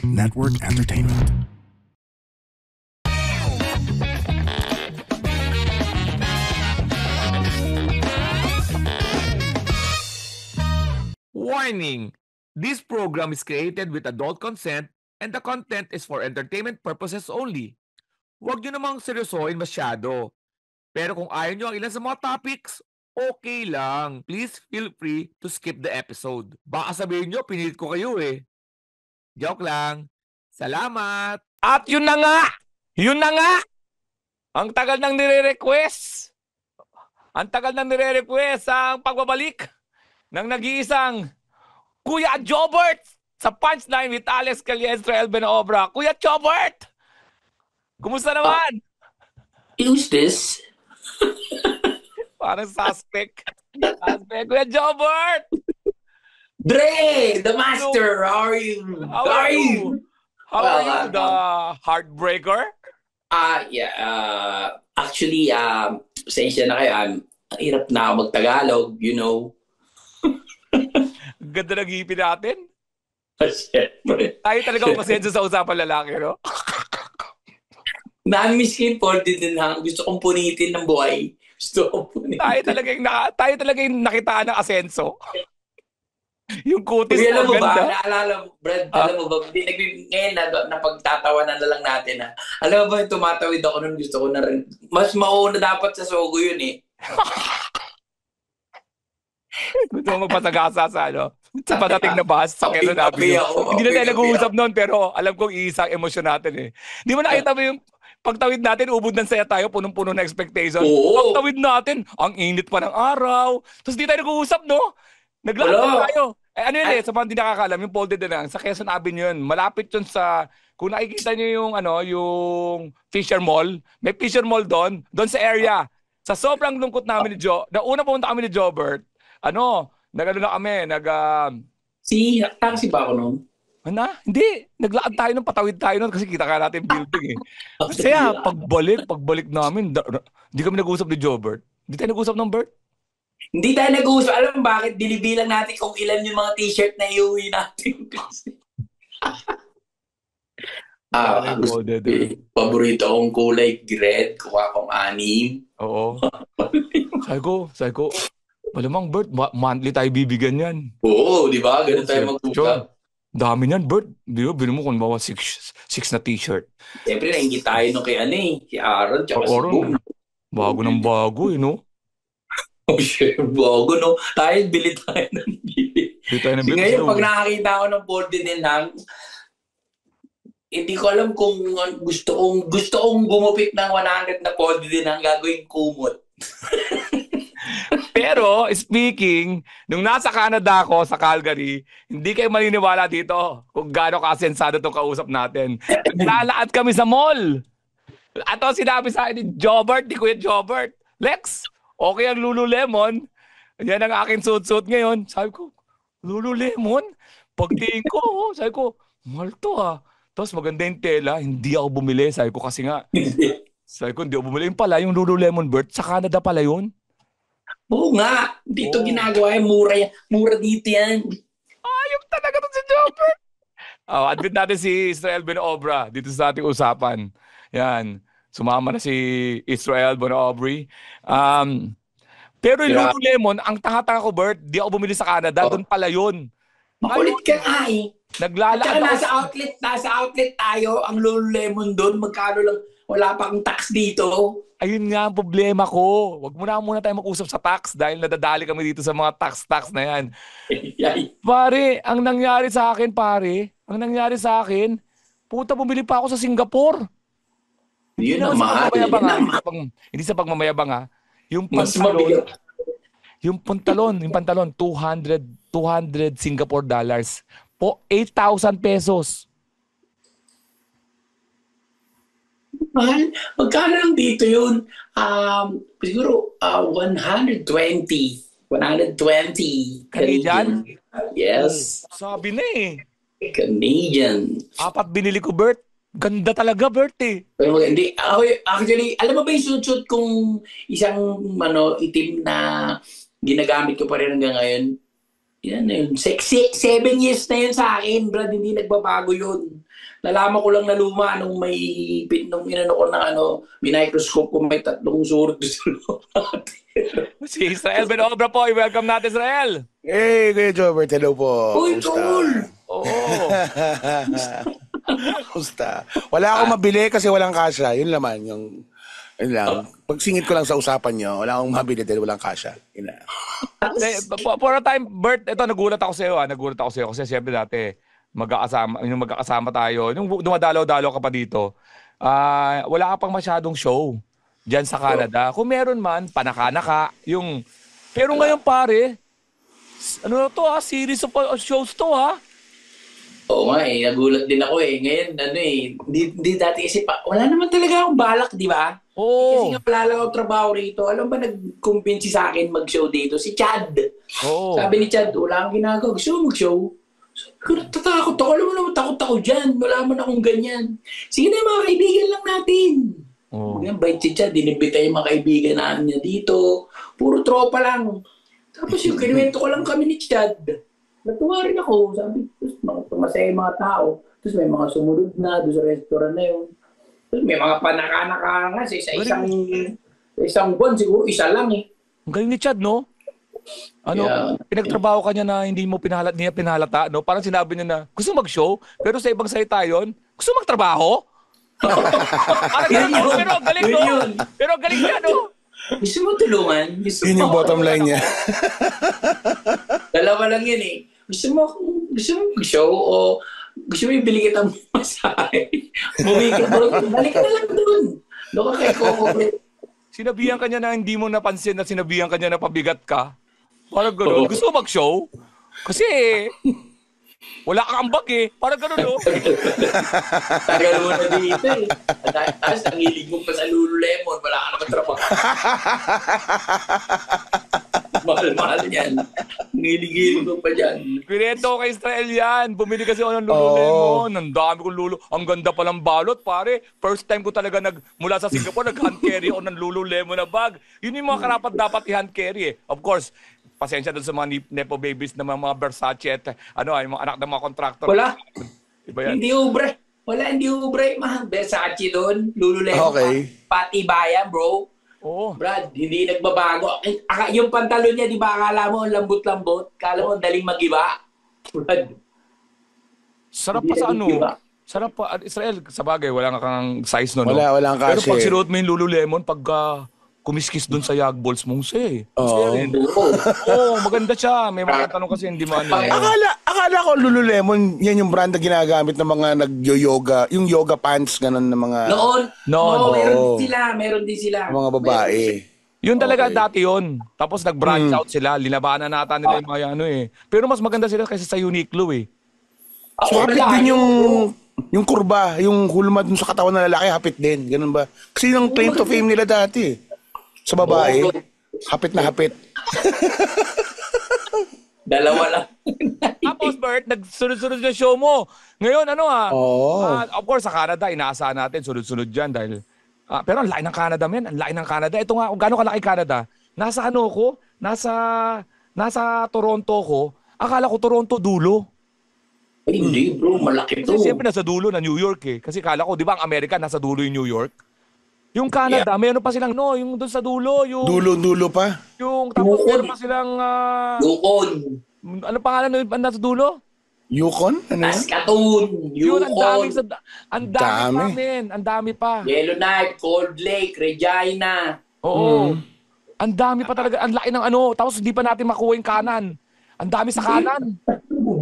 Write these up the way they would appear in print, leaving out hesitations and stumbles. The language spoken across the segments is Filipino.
Network Entertainment. Warning! This program is created with adult consent and the content is for entertainment purposes only. Huwag nyo namang seryosohin masyado. Pero kung ayaw nyo ang ilan sa mga topics, okay lang. Please feel free to skip the episode. Baka sabihin nyo, pinilit ko kayo eh. Joke lang. Salamat! At yun na nga! Yun na nga! Ang tagal nang nire-request! Ang tagal nang nire-request ang pagbabalik ng nag-iisang Kuya Jobert sa Punchline with Alex Caliez, Israel Benobra. Kuya Jobert! Kumusta naman? Who's this? Parang suspect. Suspect. Kuya Jobert! Dre, the master. How are you? How are you? How are you, the heartbreaker? Yeah. Actually, pasensya na kayo. Ang hirap na ako mag-Tagalog, you know. Ganda ng ngipin natin. Siyempre. Tayo talaga ang pasensya sa usapan lalaki, no? Na-miss ko yung Porty din ha. Gusto kong punitin ng buhay. Gusto kong punitin. Tayo talaga yung nakitaan ng asenso. Yung kutis Uy, alam mo mo ba? ganda. Naalala mo, Brad, alam mo ba? Ngayon na pagtatawanan na lang natin ha. Alam mo ba yung tumatawid ako nun, gusto ko na rin. Mas mauna dapat sa Sogo yun eh. Gusto mo magpasagasa sa ano? Sa padating na bus sa Quezon Avenue. Hindi na tayo nag-uusap noon pero alam kong iisang emosyon natin eh. Di mo nakita mo yung pagtawid natin, ubod ng saya tayo, punong-puno na expectation. Oo. Pagtawid natin, ang init pa ng araw. Tapos di tayo nag-uusap, no? Naglalakad tayo. Eh ano yun sa mga hindi nakakalam, yung folded na lang, sa Quezon Avenue yun. Malapit yun sa, kung nakikita nyo yung, yung Fisher Mall, may Fisher Mall doon sa area. Sa sobrang lungkot namin ni Joe, na una pumunta kami ni Jobert, na kami, Taxi ba ako noon? Hindi. Naglakad tayo nun, patawid tayo nun kasi kita ka natin building eh. Kaya pagbalik namin, hindi kami nag-uusap ni Jobert. Hindi tayo nag-uusap ng Bert. Hindi tayo nag-uusap. Alam mo bakit? Binibilang natin kung ilan yung mga t-shirt na iuwi natin. Paborito akong kulay, red. Kuha akong 6. Oo. Sabi ko, malamang Bert, monthly tayo bibigyan yan. Oo, di ba? Ganun tayo mag-usap. Dami niyan, Bert. Bino mo kung bawa 6 na t-shirt. Siyempre, naingit tayo nung kay si Aaron, tsaka si Boom. Bago ng bago, no? Oh, shit. Bago, no? Tayo, bili tayo ng bili. Ngayon, pag nakakita ako ng board din lang, hindi ko alam kung gusto kong gumupit ng 100 na board din ang gagawin kumot. Pero, speaking, nung nasa Canada ako, sa Calgary, hindi kayo maniniwala dito kung gaano kasensado itong kausap natin. Naglalakad kami sa mall. At sinabi sa akin ni Jobert, ni Kuya Jobert, Lex, okay ang Lululemon. Yan ang aking suit ngayon. Sabi ko, Lululemon? Pagtingin ko, sabi ko, mahal to ha. Tapos maganda yung tela, hindi ako bumili. Sabi ko kasi nga, hindi ako bumili. Yung pala, yung Lululemon, Bert, sa Canada pala yun. Oo nga, dito ginagawa yung mura yan. Mura dito yan. Ayop talaga to si Jobert. Admit natin si Israel Benobra dito sa ating usapan. Yan. Sumama na si Israel Benobra. Pero yung Lululemon, ang tanga-tanga ko, Bert, di ako bumili sa Canada. Doon pala yun. Makulit ka nga eh. Naglalakad ako. Nasa outlet tayo. Ang Lululemon doon, magkano lang. Wala pang tax dito. Ayun nga ang problema ko. Wag muna tayo mag-usap sa tax dahil nadadali kami dito sa mga tax na yan. Pare, ang nangyari sa akin, puta, bumili pa ako sa Singapore. Yun na mahal. Hindi sa pagmamayabang ha. Yung pantalon, 200 Singapore dollars. Po 8,000 pesos. Mahal. Magkano lang dito yun? Siguro 120. 120. Canadian? Yes. Sabi na eh. Canadian. 4 binili ko, Bert. Ganda talaga, Bert eh. Pero hindi. Actually, alam mo ba yung suit kung isang itim na ginagamit ko pa rin hanggang ngayon? Yan na yun. 7 years na yun sa akin, Brad. Hindi nagbabago yun. nalaman ko lang na luma nung nung inano ko ng microscope ko may 3 surot sa loob. Si Israel Benobra po. I-welcome natin, Israel. Hey, Kuya Jobert. Hello po. Uy, cool! Oo. Kumusta? Wala akong mabili kasi walang kasya. Yun naman. Yun lang. Pagsingit ko lang sa usapan nyo, wala akong mabili dahil walang kasya. Yun na. For a time, Bert, ito, nagulat ako sa iyo. Nagulat ako sa iyo kasi siyempre dati, magkakasama tayo. Nung dumadalaw-dalaw ka pa dito, wala ka pang masyadong show diyan sa Canada. Kung meron man, panaka-naka. Pero ngayon pare, ano to series of shows to Oo nga nagulat din ako Ngayon, hindi dati kasi wala naman talaga akong balak, di ba? Oo. Kasi nga wala lang akong trabaho rito. Alam ba nag-convince sa akin mag-show dito? Si Chad. Oo. Sabi ni Chad, wala akong ginagawa. Gusto mo mag-show? Tatakot ako. Alam mo naman, takot ako dyan. Wala man akong ganyan. Sige na, mga kaibigan lang natin. Yan, bait si Chad. Dinibita yung mga kaibigan na niya dito. Puro tropa lang. Tapos yung kinuwento ko lang kami ni Chad. Natuwa rin ako. Sabi, masaya yung mga tao. Tapos may mga sumunod na doon sa restaurant na yun. Tapos may mga panaka-naka nga sa isang buwan. Siguro isa lang Ang galing ni Chad, no? Pinagtrabaho ka niya na hindi niya pinalata, no? Parang sinabi niya na, gusto mag-show, pero sa ibang salita yun, gusto magtrabaho? Parang ganun, pero galing, no? Pero galing niya, no? Gusto mo tulungan? Yun yung bottom line niya. Dalawa lang yun Gusto mo mag-show o gusto mo ibili kitang masahe? Bumili ka doon. Balik ka na lang doon. Doon ka kay Coco. Sinabihan ka niya na hindi mo napansin na sinabihan ka niya na pabigat ka. Parang gano'n. Gusto mo mag-show? Kasi wala kang ambag Parang gano'n, no? Tagal mo na dito Tapos nangilig mo pa sa Lululemon. Wala ka naman trabaho. Mahal-mahal yan. Nangilig mo pa dyan. Kwento kay Israel yan. Bumili kasi ako ng Lululemon. Ang dami kong Ang ganda palang balot, pare. First time ko talaga mula sa Singapore, nag-hand carry ako ng Lululemon na bag. Yun yung mga karapat dapat i-hand carry Of course, pasensya doon sa mga Nepo babies na mga Versace at yung mga anak ng mga contractor. Wala. Iba yan. Hindi ubre. Wala, hindi ubre. Mga Versace doon. Lululemon. Okay. Pati bayan, bro. Oo. Brad, hindi nagbabago. Yung pantalon niya, di ba akala mo ang lambot-lambot? Akala mo ang daling mag-iba? Brad. Sarap pa sa Sarap pa. Israel, sa bagay, wala kang size no? Walang kasi. Pero pag sinuot mo yung Lululemon, pag kumiskis doon sa yag balls mong maganda siya. May mga tanong kasi hindi mo Akala ko Lululemon, yan yung brand na ginagamit ng mga nag-yoga, yung yoga pants, ganun na mga... Noon. Meron din sila. Mga babae. Yun talaga dati yun. Tapos nag-branch out sila. Linabanan nata nila yung mga Pero mas maganda sila kaysa sa Uniqlo So hapit din yung kurba, yung hulma dun sa katawan ng lalaki, hapit din. Ganun ba? Kasi yung claim to fame nila dati. Sa babae, hapit na hapit. Dalawa lang. Tapos, Bert, nagsunod-sunod yung show mo. Ngayon, of course, sa Canada, inaasahan natin, sunod-sunod dyan dahil... pero ang laki ng Canada, men. Ang laki ng Canada. Ito nga, kung gano'ng kalaki Canada, nasa nasa Toronto ko. Akala ko Toronto dulo. Hindi, bro. Malaki to. Kasi siyempre nasa dulo na New York Kasi kala ko, di ba ang Amerika nasa dulo yung New York? Yung Canada, mayroon pa silang, yung doon sa dulo, yung... Dulo pa? Yung, tapos meron pa silang... Yukon. Ano pangalan ng nasa dulo? Yukon? Ano? Saskatoon. Yun, Yukon. ang dami pa, men. Ang dami pa. Yellowknife, Cold Lake, Regina. Oo. Ang dami pa talaga. Ang laki ng tapos hindi pa natin makuha yung kanan. Ang dami sa kanan.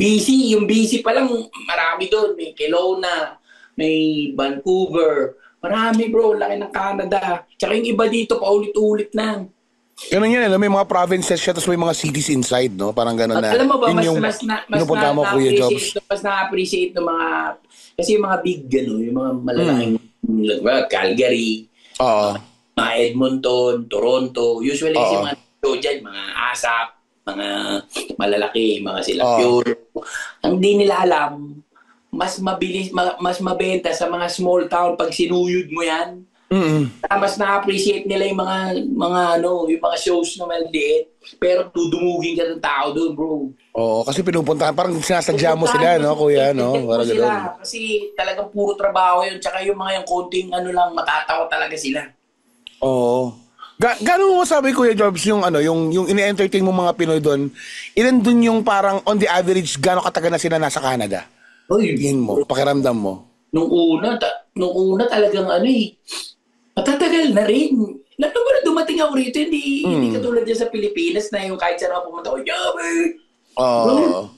BC. Yung BC pa lang, marami doon. May Kelowna, may Vancouver. Marami, bro. Laki ng Canada. Tsaka yung iba dito, paulit-ulit na. Ganun yan, may mga provinces siya, tapos may mga cities inside, no? Parang ganun na. Alam mo ba, mas na-appreciate ng mga, kasi yung mga big, yung mga malalaking, Calgary, mga Edmonton, Toronto, usually kasi mga show dyan, mga ASAP, mga malalaki, mga sila Pure. Ang di nila alam, mas mabilis, mas mabenta sa mga small town pag sinuyod mo yan. Mas na-appreciate nila yung yung mga shows na maliit. Pero dudumugin ka ng tao doon, bro. Oo, kasi pinupuntahan, parang sinasadya mo sila, no, kuya, no? Parang sila, gano'n. kasi talagang puro trabaho yun. Tsaka yung mga yung konting lang, matatawa talaga sila. Oo. Gano'n mo masabi, Kuya Jobs, yung yung ine-entertain mo mga Pinoy doon, ilan doon yung parang on the average, gano'ng katagal na sila nasa Canada? Uy, Tingin mo, pakiramdam mo. nung una talagang matatagal na rin. Nung na dumating ako rito, hindi katulad dyan sa Pilipinas na yung kahit saan ako pumunta ko, Oo.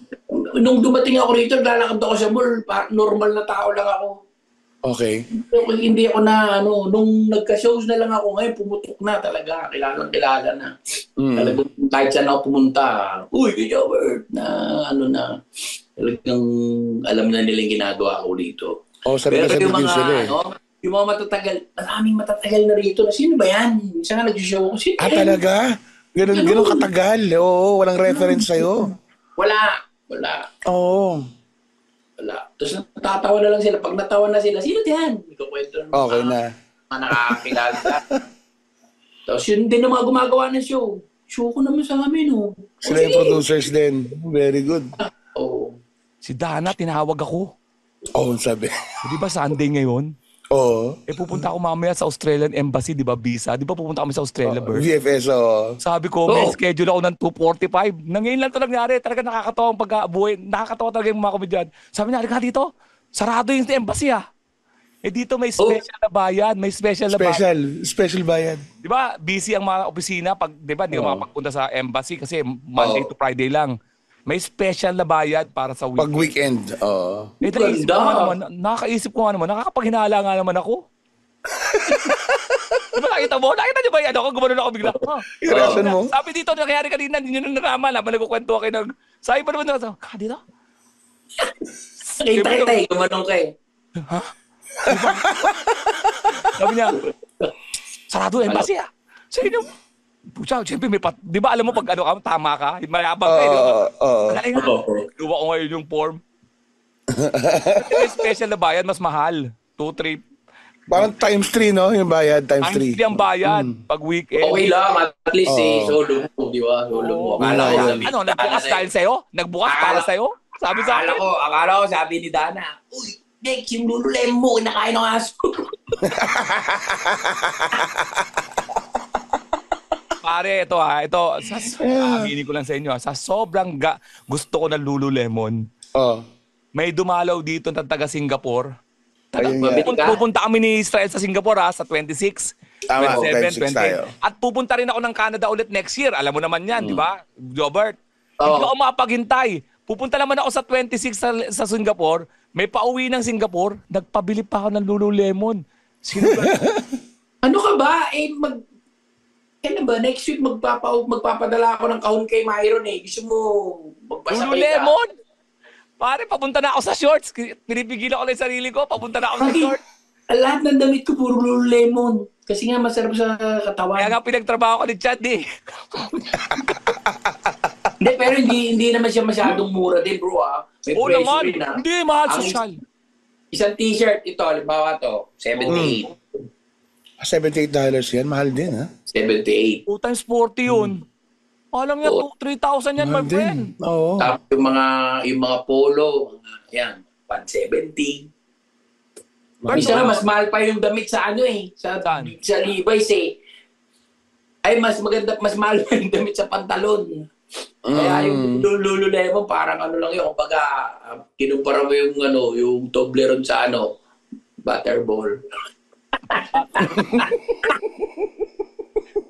Nung dumating ako rito, lalakad ako sa mall, normal na tao lang ako. Okay. Hindi ako na, nung nagka-shows na lang ako ngayon, pumutok na talaga, kilala na. Talagang kahit saan ako pumunta, uy, Robert, talagang alam na nila yung ginagawa ko dito. Sabi ka sa yung video sila eh. Yung mga maraming matatagal na rito. Sino ba yan? Isa nga nag-show ako. Sino yan? Talaga? Ganun katagal. Oo, walang reference sa'yo. Wala. Oo. Wala. Tapos natatawa na lang sila. Pag natawa na sila, sino yan? Ikukwento na. Okay na. Mga nakakakilala. Tapos yun din ang mga gumagawa ng show. Show ko naman sa amin, Sila yung producers din. Very good. Oo. Si Dana, tinawag ako. Sabi. Di ba Sunday ngayon? Oo. Pupunta ako mamaya sa Australian Embassy, di ba, visa? Di ba pupunta kami sa Australia, Bert? VFS, Sabi ko, may schedule ako ng 2:45. Ngayon lang ito nangyari. Talaga nakakatawa ang pag-buhay. Nakakatawa talaga yung mga komedyan. Sabi niya, halika dito. Sarado yung embassy, dito may special na bayad. May special na bayad. Special bayad. Di ba, busy ang mga opisina. Di ba, hindi ka makapagpunta sa embassy kasi Monday to Friday lang. May special na bayad para sa weekend. Pag weekend, oo. Nakakaisip ko nga naman, nakakapaghinala nga naman ako. Diba nakita mo? Nakita niyo ba yan? Ako gumanon ako bigla. Yung reaction mo? Sabi dito, nangyari kanina, hindi nyo naraman. Habang nagkukwento ako kayo sabi pa naman dito, dito? Kita, gumanong ka eh. Ha? Sabi niya, sarado embassy Sabi niyo, pucha, siyempre di ba alam mo pag tama ka, mayabang ka Luwa ko ngayon yung form. Special na bayad, mas mahal. 2-3. Parang times 3, no? Yung bayad, times 3. Times 3 ang bayad pag weekend. Okay lang, at least solo mo, di ba? Solo mo. Nagbukas dahil sa'yo? Nagbukas para sa'yo? Sabi sa akin. Akala ko, sabi ni Dana, uy, Nick, yung lululem mo, kinakain ng aso. Pare, ito aminin ko lang sa inyo sa sobrang gusto ko ng Lululemon. May dumalaw dito na taga Singapore. Pupunta kami ni Israel sa Singapore sa 26, Tama, 27, 26 tayo. At pupunta rin ako ng Canada ulit next year. Alam mo naman yan, di ba, Jobert? Hindi ako mapaghintay. Pupunta naman ako sa 26 sa Singapore. May pauwi ng Singapore. Nagpabili pa ako ng Lululemon. Sino ba? Ano ka ba? Next week magpapadala ako ng kahon kay Myron Gusto mo magpasakay ka? Lululemon? Pare, papunta na ako sa shorts. Pinipigilan ko lang yung sarili ko. Papunta na ako sa shorts. Lahat ng damit ko puro Lululemon. Kasi nga masarap sa katawan. Kaya nga pinagtrabaho ko ni Chad Hindi, pero hindi naman siya masyadong mura din, bro. May presyo naman. rin, Hindi, mahal social. Isang t-shirt, ito, halimbawa to, $78. $78 yan, mahal din, ha? 78. 2 times 40 yun. Alam niya, 3,000 yan, my friend. Oo. Tapos yung mga polo, yan, 170. Isa mas mahal pa yung damit sa sa Levi's Ay, mas mahal pa yung damit sa pantalon. Kaya yung Lululemon, parang lang yun. Kumbaga, kinumpara mo yung Toblerone sa Butterball.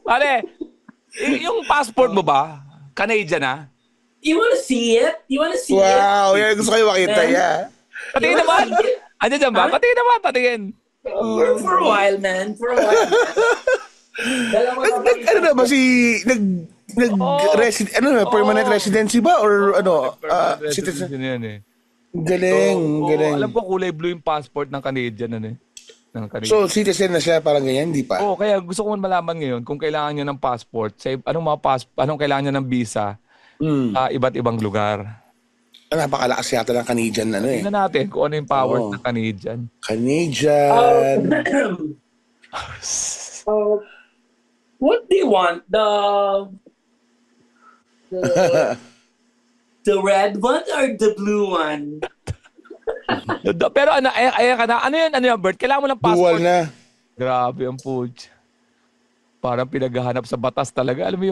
Pare, yung passport mo ba? Canadian na? You wanna see it? Wow, yan gusto kayo makita, Patingin naman. Ano dyan ba? Patingin naman, patingin. For a while, man. Ano na ba permanent residency ba or citizen? Galing. Alam ko kulay blue yung passport ng Canadian So citizen na siya parang ganyan, hindi pa? Kaya gusto ko malaman ngayon kung kailangan niya ng passport, anong kailangan niya ng visa sa iba't ibang lugar. Napakalakas yata ng Canadian Tingnan natin kung ano yung powers ng Canadian. What do you want? The red one or the blue one? Pero ayan ka na. Ano yan, Bert? Kailangan mo ng Dual passport. na. Grabe ang pudge. Parang pinaghahanap sa batas talaga. Alam mo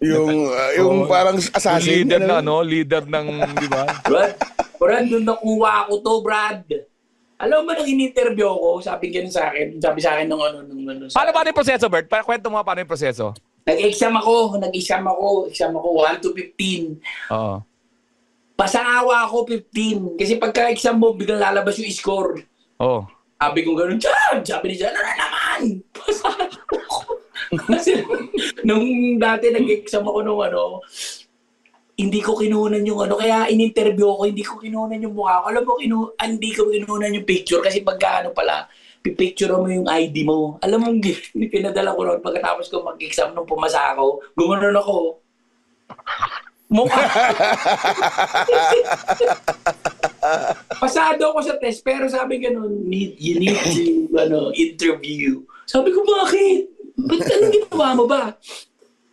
Yung parang assassin. Leader ng, di ba? Brad, nung nakuha ako to, Brad. Alam mo, nang in-interview ako, sabi sa akin nung Paano yung proseso, Bert? Kwento mo paano yung proseso. Nag-exam ako, 1 to 15. Oo. Pasangawa ako 15. Kasi pagka-exam mo, biglang lalabas yung score. Oo. Sabi ko gano'n, sabi ni Jan, ano naman? Pasangawa ako. Kasi nung dati nag-exam ako nung hindi ko kinunan yung kaya in-interview ako, hindi ko kinunan yung mukha ko. Alam mo, hindi ko kinunan yung picture kasi pagka pipicture mo yung ID mo. Alam mo, pinadala ko noon pagkatapos ko mag-exam nung pumasa ako, gumanon ako. Mukha. Pasado ako sa test, pero sabi ganun, you need to interview. Sabi ko, bakit? Ba't anong ginawa mo ba?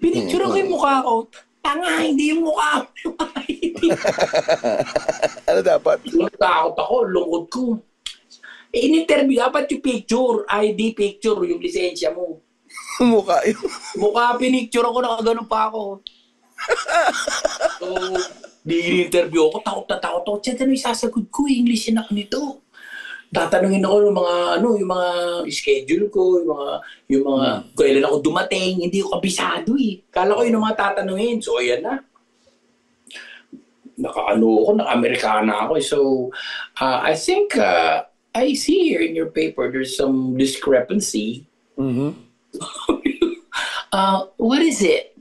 Pinicture ko yung mukha ko. Tanga, hindi yung mukha mo yung ID. Ano dapat? Takot ako, lungkot ko. In-interview, dapat yung picture, ID picture, yung lisensya mo. Mukha yun. Mukha pinicture ako, nakaganon pa ako. So, di-interview ako, takot na takot ako. Diyan, ano yung sasagot ko? English na ako nito. Tatanungin ako ng yung mga schedule ko, yung mga kailan ako dumating, hindi ko kabisado eh. Kala ko yun ang mga tatanungin. So, ayan na. Naka-Amerikana ako. So, I think, I see here in your paper, there's some discrepancy. Mm-hmm. What is it?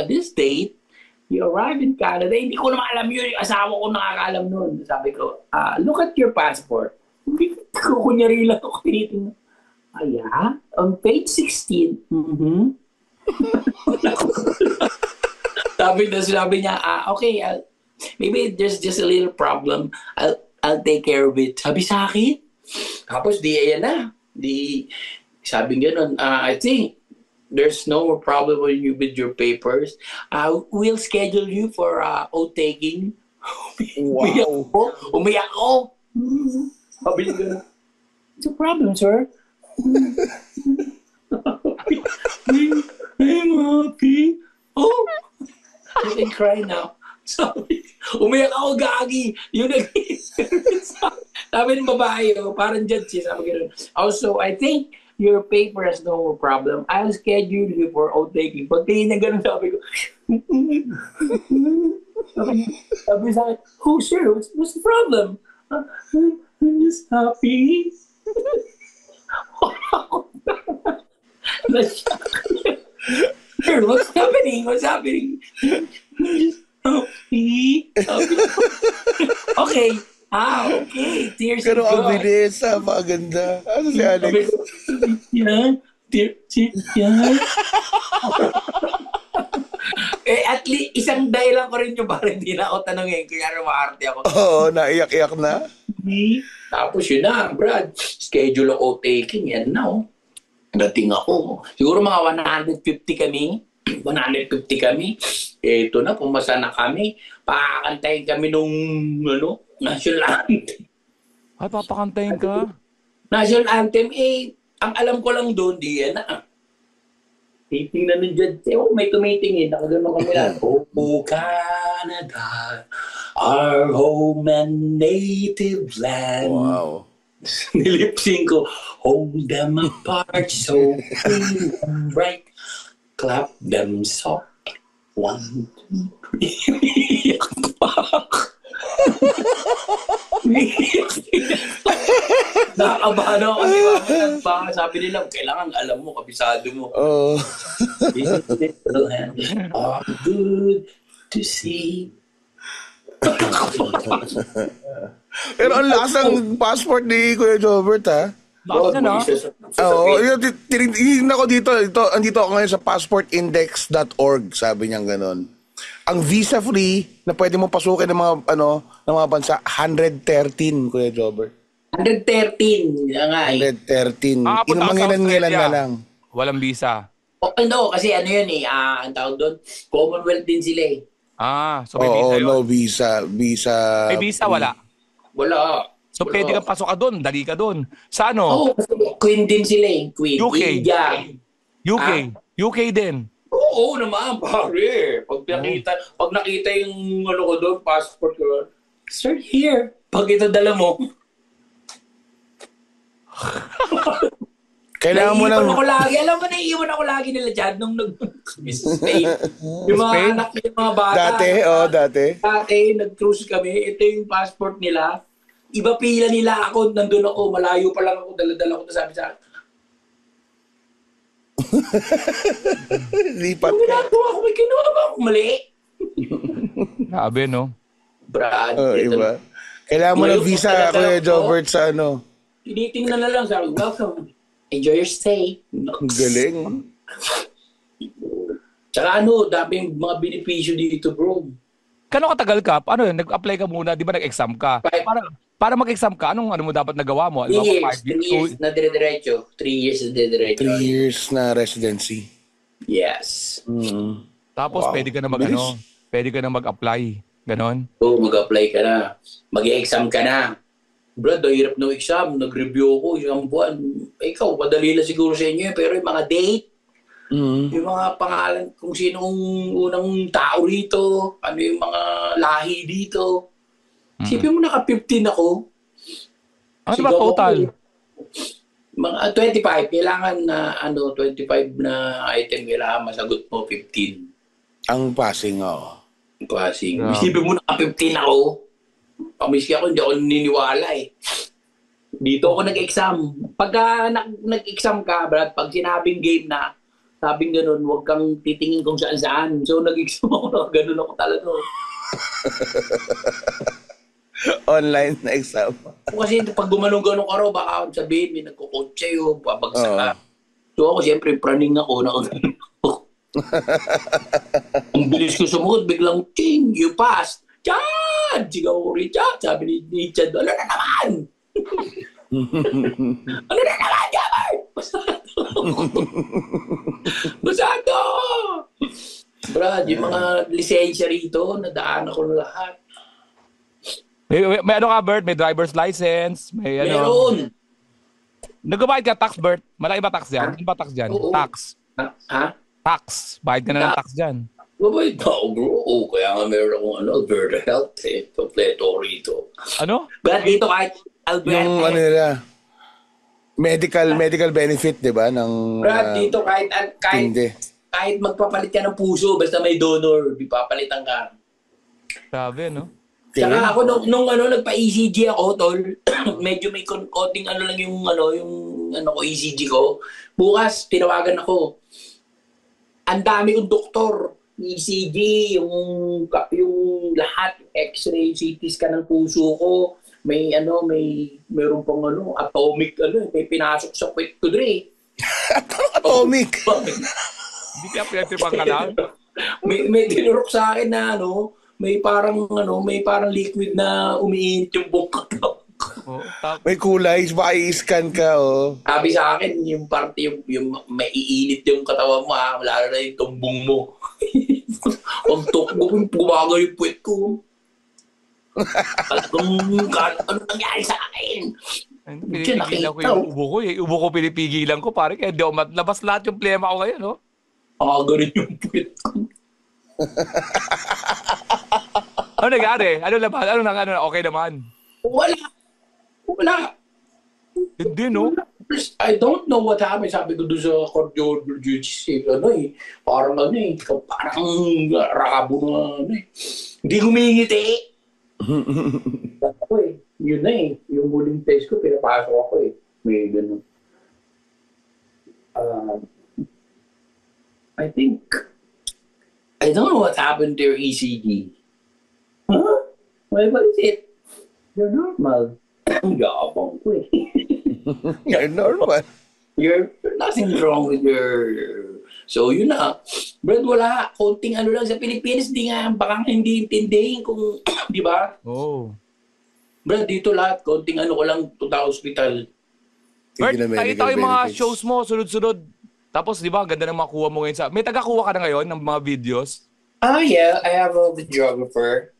This date, you arrived in Canada. Hindi ko naman alam yun. Yung asawa ko nakakaalam nun. Sabi ko, look at your passport. Kunyari lang ako tinitingnan. Yeah? On page 16. Mm-hmm. Sabi niya, okay, maybe there's just a little problem. I'll take care of it. Sabi sa akin. Tapos ayan na. Sabi gano'n, I think there's no problem with your papers. We'll schedule you for oath-taking. Wow. Umiyak ako. Sabi niya gano'n, what's the problem, sir? I'm happy. Oh, you can cry now. Sabi, umiyak ako, gagi. Yung sabi ng babae, parang judge siya. Sabi gano'n. Also, I think your paper has no problem. I'll schedule you for oath-taking. Pag tingin na gano'n, sabi ko, sabi sa akin, oh, sure, what's the problem? I'm just happy. Sure, what's happening? I'm just happy. Okay. Okay. Tears Pero of ang joy. bilis, maganda. Ano si Alex? Yan. Yan. At least, isang dahilan ko rin yung para hindi na ako tanongin. Kaya rumaarte ako. Oo, naiyak-iyak na. Tapos yun na, Brad. Schedule ako taking. Yan na, Dating ako. Siguro mga 150 kami. 150 kami. Ito na, pumasa na kami. Pakakantayin kami nung, national anthem. Ay, papakantayin ka? National anthem, ang alam ko lang doon, yan na. Titingnan ng judge. May tumitingin. Nakagano'n kami lang. Oh, Canada, our home and native land. Wow. Nilipsing ko, hold them apart so clean and bright. Clap them soft. 1, 2, 3. Nakakabahan ako kasi baka sabi nila, kailangan alam mo, kabisado mo. Oh. Are good to see. Pero ang lakas ng passport ni Kuya Jobert, ha? Bakit na, no? Oo, tinignan ko dito. Andito ako ngayon sa passportindex.org, sabi niya gano'n. Ang visa-free na pwede mo pasukin ng mga, ng mga bansa, 113, Kuya Jobert. 113 na nga eh. 113. Punta ka sa Inumangilan-ngilan Australia. na lang. Walang visa. No, kasi ano yun eh, ang tawag doon, Commonwealth din sila eh. So may visa yun. No visa. Visa. May visa, wala. Wala. So pwede kang pasok ka doon, dali ka doon. Sa ano? Oo, Queen din sila eh. Queen. UK. India. UK. UK din. Oo naman, pare. Pag nakita yung ano ko doon, passport ko, sir, here. Pag ito dala mo. Kailangan mo naiiwan ng... ako lagi. Alam mo, naiiwan ako lagi nila dyan nung Spain. Yung mga Spain? anak yung mga bata. Dati. Dati, nag-cruise kami. Ito yung passport nila. Iba pila nila ako. Nandun ako. Malayo pa lang ako. Dala-dala ko. Sabi sa akin, Lipat ano ka. ginagawa ko? May ginawa ba ako mali? Grabe, no? Brad. Iba. Kailangan mo ng visa, Kuya Jobert, sa ano. Tinitingnan na lang. Sabi, welcome. Enjoy your stay. Ang galing. Tsaka ano, daming mga benepisyo dito, bro. Kano katagal ka? Ano yun? Nag-apply ka muna, di ba nag-exam ka? Para mag-exam ka, anong mo dapat nagawa mo? 3 years na dire-diretso. 3 years na dire-diretso. 3 years na residency. Yes. Tapos Wow. pwede ka na Bilis. pwede ka na mag-apply. Ganon? Oo, mag-apply ka na. Mag-exam ka na. Brad, ang hirap ng exam. Nag-review ako isang buwan. Ikaw, madali lang siguro sa inyo. Pero yung mga date, yung mga pangalan, kung sinong unang tao rito, ano yung mga lahi dito. Sipin mo, naka-15 ako. Ano ba total? Mga 25. Kailangan na 25 na item. Kailangan masagot mo 15. Ang passing, Passing. Yeah. Isipin mo, naka-15 ako. Pamiski ako, hindi ako naniniwala eh. Dito ako nag-exam. Pagka nag-exam ka, Brad, pag sinabing game na, sabing ganun, huwag kang titingin kung saan-saan. So, nag-exam ako, ganun ako talaga. Online na exam. Kasi pag gumanong-ganong ka raw, baka sabihin, may nagkukot sa'yo, babagsak ka. So, ako, siyempre, praning ako, nakaganon ako. Ang bilis ko sumugot, biglang, ching, you passed. Chad! Sigaw ko, Richard. Sabi ni Chad, ano na naman? Ano na naman, Jabber? Basado! Brad, yung mga lisensya rito, nadaan ako na lahat. May ano ka, Bert? May driver's license? May ano? Meron. Nagbabayad ka tax, Bert? Malaki ba tax dyan? Ano ba tax dyan? Oo. Tax. Ha? Tax. Bayad ka na ng tax dyan. Babayad na ako, bro. Oo, kaya nga meron akong Alberta Health eh. Kompleto rito. Ano? Brad, dito kahit Alberta Yung ano nila, medical benefit, di ba? Ng, Brad, dito hindi. kahit magpapalit ka ng puso, basta may donor, di papalitan ka. Grabe, no? Saka ako nung nagpa-ECG ako, tol, medyo may konting lang yung ko ECG ko. Bukas tinawagan ako. Ang dami kong doktor, ECG, yung lahat, X-ray, CT scan ng puso ko. Mayroon pang atomic may pinasok sa kwet ko dre. Atomic. Hindi ka pinatipang ka lang? may tinurok sa akin na may parang liquid na umiinit yung buong katawan ko. May kulay, baka i-scan ka, Sabi sa akin, yung parte, yung maiinit yung katawan mo, lalo na yung tumbong mo. Ang tukbo ko, gumaga yung puwet ko. Ano nangyari sa akin? Pinipigilan ko yung ubo ko. Yung ubo ko pinipigilan ko. Pare, kaya di ako matlabas lahat yung plema ko ngayon, no? Ganun yung puwet ko. Ano nangyari? Ano laban? Okay naman? Wala. Hindi, no? I don't know what happened. Sabi ko doon sa cardiologist, parang rabo na Hindi humingiti. Ako yun na yung huling test ko, pinapasok ako May ganun. I don't know what happened to your ECG. Huh? What is it? You're normal. Ang gabang ko You're normal. You're nothing wrong with your... So, yun na. Brad, wala. Konting lang sa Pilipinas, baka hindi intindihin kung, di ba? Oh. Brad, dito lahat, konting ano ko lang, punta hospital. Bert, Hindi na medical nakita ko yung mga benefits. shows mo, sunod-sunod. Tapos, di ba, ganda ng makuha mo ngayon sa... May tagakuha ka na ngayon ng mga videos? Yeah, I have a videographer.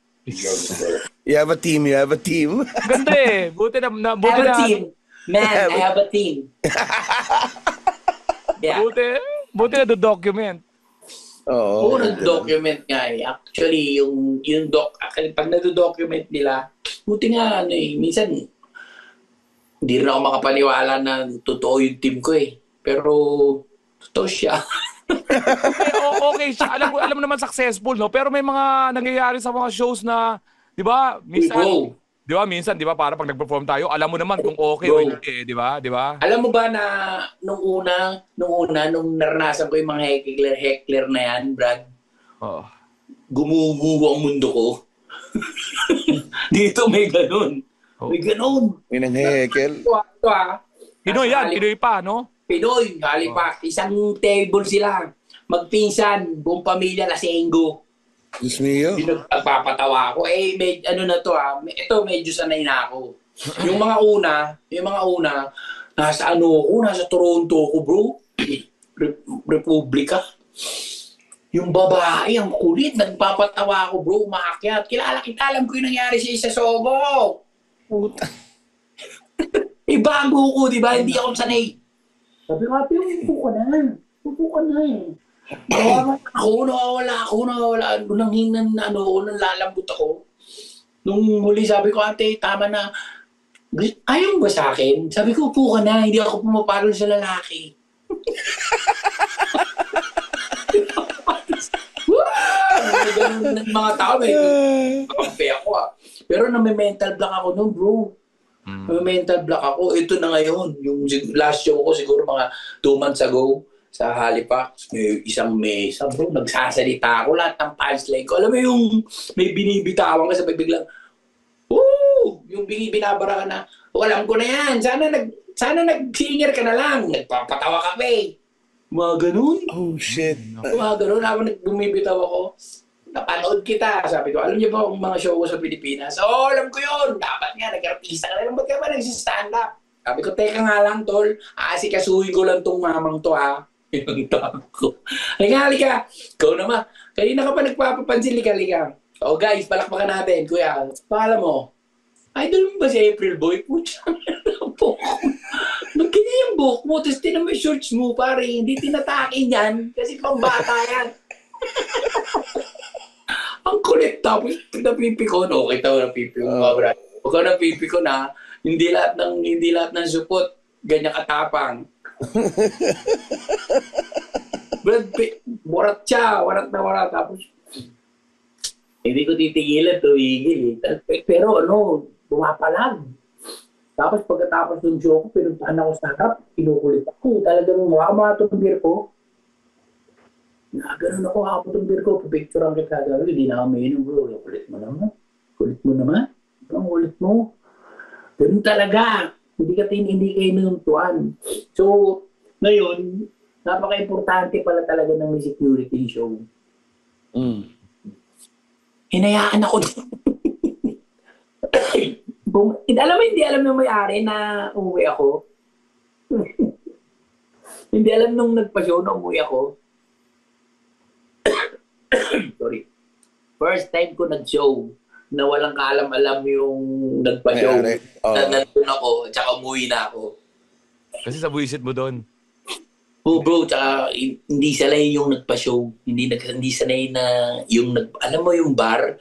You have a team, you have a team. Ganda eh. Buti na... I buti have na a team. Man, I have a team. Yeah. buti na document. Oo. Oo, nag-document nga eh. Actually, pag nado-document nila, buti nga, ano eh, minsan, hindi rin ako makapaniwala na totoo yung team ko eh. Pero, totoo siya. Okay siya. Alam mo naman successful, no? Pero may mga nangyayari sa mga shows na, di ba, minsan, Bro. di ba, para pag nag-perform tayo, alam mo naman kung okay o Bro. hindi, di ba? Di ba? Alam mo ba na nung naranasan ko yung mga heckler na yan, Brad, Oo. gumuguho ang mundo ko. Dito may ganun. May ganun. May nanghehekel. Ito ah. Pinoy yan, Nasa Pinoy pa, no? Pinoy, Halifax. Isang table sila. Magpinsan, buong pamilya, lasenggo. Diyos mio. Nagpapatawa ako. Ano na to ito medyo sanay na ako. Yung mga una, nasa Toronto ko, bro. Republika. Yung babae, ang kulit, nagpapatawa ako, bro, umaakyat. Kilala kita, alam ko yung nangyari sa Sogo. Puta. Bago ko, di ba? Hindi ako sanay. Sabi ko, ate, upo ka na. Nawawala. Nang lalambot ako. Nung huli, sabi ko, ate, tama na. Ayaw ba sa akin? Sabi ko, upo ka na. Hindi ako pumapalo sa lalaki. Mga tao, may kakampi ako Pero nami-mental block ako noon, bro. Nami-mental block ako. Ito na ngayon. Yung last show ko siguro mga 2 months ago sa Halifax. May isang mesa, bro. Nagsasalita ako. Lahat ng punchline ko. Alam mo yung may binibitawan ka sa biglang, woo! Yung binabara ka na, alam ko na yan. Sana nag-singer ka na lang. Nagpapatawa ka pa eh. Mga ganun. Oh, shit. Mga ganun. Habang bumibitaw ako, napanood kita. Sabi ko, alam niyo ba ang mga show ko sa Pilipinas? Alam ko yun. Dapat nga, nag-artista ka na lang. Ba't ka ba nag-stand up? Sabi ko, teka nga lang, tol. Asikasuhin ko lang tong mamang to, Yung tawag ko. Halika. Ikaw naman. Kanina ka pa nagpapapansin, lika. Guys, palakpakan natin. Kuya, paalam mo. Idol mo ba si April Boy? Pucha, magkanya yung buhok mo, tapos tinan mo yung shorts mo, pare. Hindi tinatakin yan. Kasi pang bata yan. Ang kulit. Tapos napipikon. Okay, tao napipikon. Huwag ka napipikon na. Hindi lahat ng supot. Ganyan katapang. Brad, warat siya. Warat. Tapos, hindi ko titigilan, tumigil. Pero pumapalag. Tapos pagkatapos ng show ko, pinuntahan ako sa harap, kinukulit ako. Talagang mga tumbir ko. Ganun ako, tumbir ko, pipicture ang kita. Hindi na kami yun, bro. Kulit mo naman. Ang kulit mo. Ganun talaga. Hindi kayo nanuntuan. So, ngayon, napaka-importante pala talaga ng may security show. Hinayaan ako. Hindi alam ng may-ari na umuwi ako. Hindi alam nung nagpa-show na umuwi ako. Sorry. First time ko nag-show na walang kaalam-alam yung nagpa-show. Nandun ako, tsaka umuwi na ako. Kasi sa buwisit mo doon. Bro, tsaka hindi sanay yung nagpa-show. Hindi sanay na yung alam mo yung bar,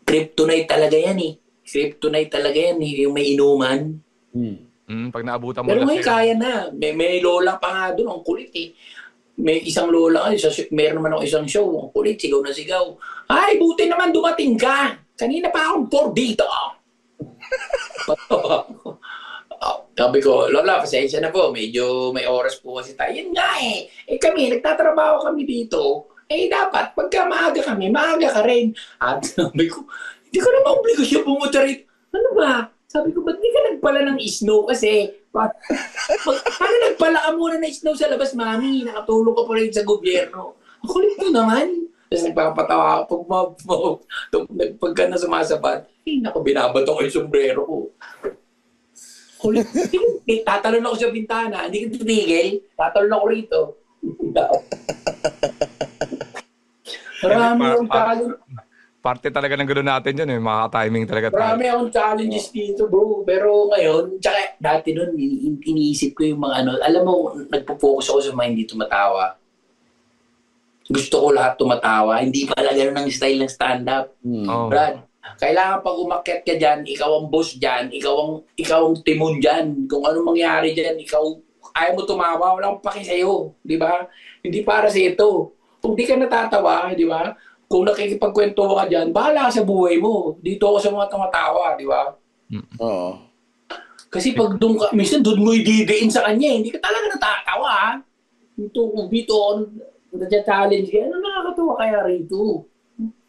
kryptonite talaga yan eh. Yung may inuman. Pag naabutan mo Pero na ngayon kaya na. May lola pa nga doon, ang kulit eh. May isang lola, meron naman ako isang show, ang kulit, sigaw na sigaw. Ay, buti naman dumating ka. Kanina pa akong for dito. Sabi ko, Lola, pasensya na po. Medyo may oras po kasi tayo. Yan nga eh. Kami, nagtatrabaho kami dito. Dapat, pagka maaga kami, maaga ka rin. At sabi ko, hindi ko naman obligasyon pumunta rin. Ano ba? Sabi ko, ba't di ka nagpala ng snow kasi? Paano nagpala ka muna ng snow sa labas, mami? Nakatulong ka pa rin sa gobyerno. Ang kulit mo naman. Tapos nagpapatawa ako. Pagka na sumasabat, naku, binabato ko yung sombrero ko. Tatalon ako sa bintana. Hindi ko titigil. Tatalon ako rito. Marami akong challenge. Parte talaga ng gano'n natin dyan, maka-timing talaga tayo. Marami akong challenges dito, bro. Pero ngayon, tsaka dati nun, iniisip ko yung mga alam mo, nagpo-focus ako sa mga hindi tumatawa. Gusto ko lahat tumatawa. Hindi pala gano'n ang style ng stand-up. Brad, kailangan pag umakyat ka dyan, ikaw ang boss dyan, ikaw ang timon dyan. Kung anong mangyari dyan, ikaw, ayaw mo tumawa, wala akong paki sa'yo. Di ba? Hindi para sa ito. Kung di ka natatawa, di ba? Kung nakikipagkwento ka dyan, bahala ka sa buhay mo. Dito ako sa mga tumatawa, di ba? Oo. Kasi pag doon ka, minsan doon mo ididiin sa kanya, hindi ka talaga natatawa. Dito, nag-challenge ka, ano nakakatawa kaya rito?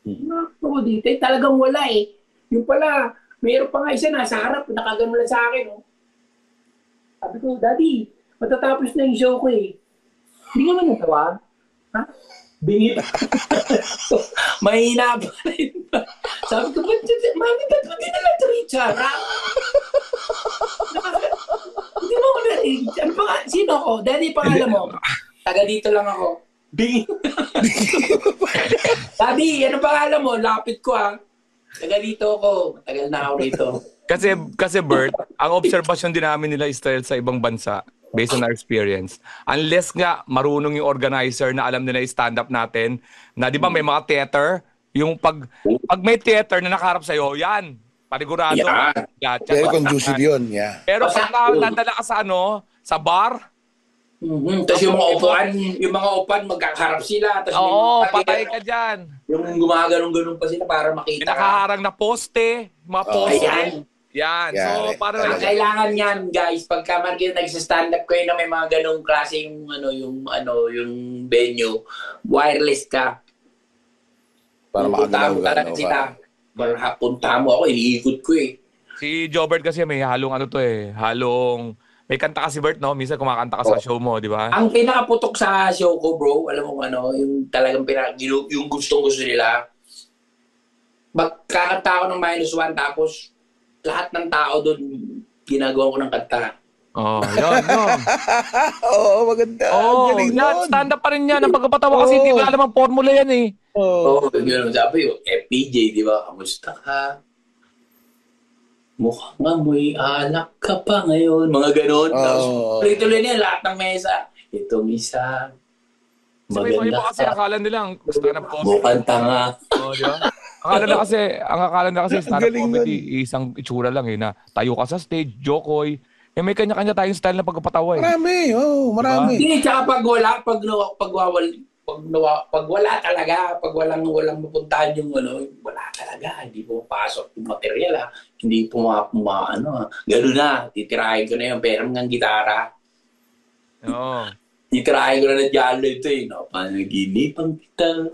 Nakakatawa dito, talagang wala eh. Yung pala, mayroon pa nga isa nasa harap, nakagano lang sa akin. Oh. Sabi ko, Daddy, matatapos na yung show ko eh. Hindi ka man natawa? Ha? Bingit. Mahina pa rin. Sabi ko, Mami, ba't mo dinala ito, Richard? Hindi mo ako narinig. Sino ako? Daddy, pangalan mo? Taga dito lang ako. Bingit. Daddy, ano pangalan mo? Lapit ko Taga dito ako. Matagal na ako rito. Kasi Bert, ang obserbasyon din namin nila Israel sa ibang bansa, based on our experience, unless nga marunong yung organizer na alam nila yung stand-up natin, na di ba may mga theater, yung pag may theater na nakaharap sa'yo, yan, panigurado. Yeah. Very conducive yun, yeah. Pero pag nadala ka sa bar, Tapos yung mga upan, magkakaharap sila. oo, patay ka dyan. Yung gumaganong-ganong pa sila para makita ka. Nakaharang na poste, mga poste. Ayan. Yan. Yeah, So, parang Ang kailangan yan, guys, pagka market nagsa-stand up kayo na may mga ganong klase yung venue, wireless ka. Para Punta mo makagalaw talaga sila. Punta mo ako, iniikot ko eh. si Jobert kasi may halong may kanta kasi Bert, no? Minsan kumakanta ka sa show mo, di ba? Ang pinakaputok sa show ko, bro, alam mo yung talagang yung gustong-gusto nila, magkakanta ako ng -1 tapos lahat ng tao doon ginagawa ko ng kanta. Yun. Oo, maganda. Oo, Galing yan, nun. stand up pa rin yan. Ang pagkapatawa kasi hindi mo alam ang formula yan eh. Oo, yun ang sabi yung FPJ, di ba? Kamusta ka? Mukhang amoy alak ka pa ngayon. Mga ganon. Tapos tuloy-tuloy niya lahat ng mesa. Itong isa. Kasi may iba kasi akala nila ang stand-up comedy. Mukhang tanga. Di ba? Akala na kasi stand-up Galing comedy isang itsura lang na tayo ka sa stage, jokoy. May kanya-kanya tayong style na pagkapatawa eh. Marami, marami. Hindi, tsaka pag wala talaga, pag walang mapuntahan yung wala talaga, hindi pumapasok yung material hindi gano'n na, titirahin ko na yung perang ng gitara. Oo. Titirahin ko na ng jalo ito panaginipan kita.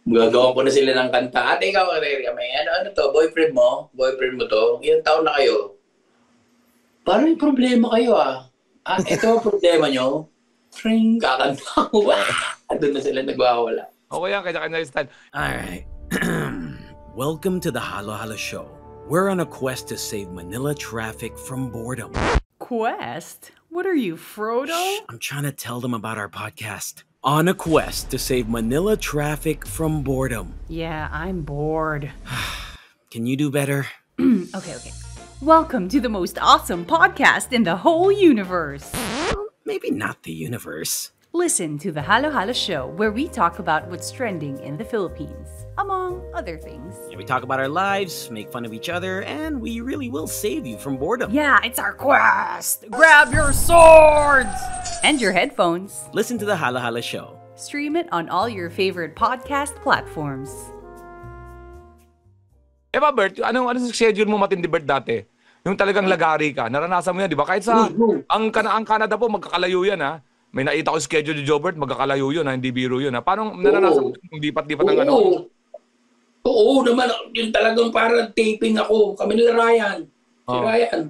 Gagawa ko na sila ng kanta. Ate, ikaw, may ano to, boyfriend mo to, ilang taon na kayo? Parang may problema kayo ito ang problema nyo? Ring, kakanta ko. Doon na sila nagwawala. Okay yan, kanya-kanya yung style. Alright. Welcome to the Halo Halo Show. We're on a quest to save Manila traffic from boredom. Quest? What are you, Frodo? I'm trying to tell them about our podcast. On a quest to save Manila traffic from boredom. Yeah, I'm bored. Can you do better? Okay. Welcome to the most awesome podcast in the whole universe. Maybe not the universe. Listen to the Halo Halo Show, where we talk about what's trending in the Philippines, among other things. Yeah, we talk about our lives, make fun of each other, and we really will save you from boredom. Yeah, it's our quest! Grab your swords! And your headphones. Listen to the Halo Halo Show. Stream it on all your favorite podcast platforms. Bert, ano sa schedule mo matindi Bert dati? Yung talagang lagari ka, naranasan mo yan, di ba? Kahit sa, ang Canada po, magkakalayo yan May nakita ko schedule ni Jobert, magkakalayo yun hindi biro yun Paano naranasan mo yung lipat-lipat ng Oo naman, yung talagang parang taping ako. Kami nila Ryan. Si Ryan.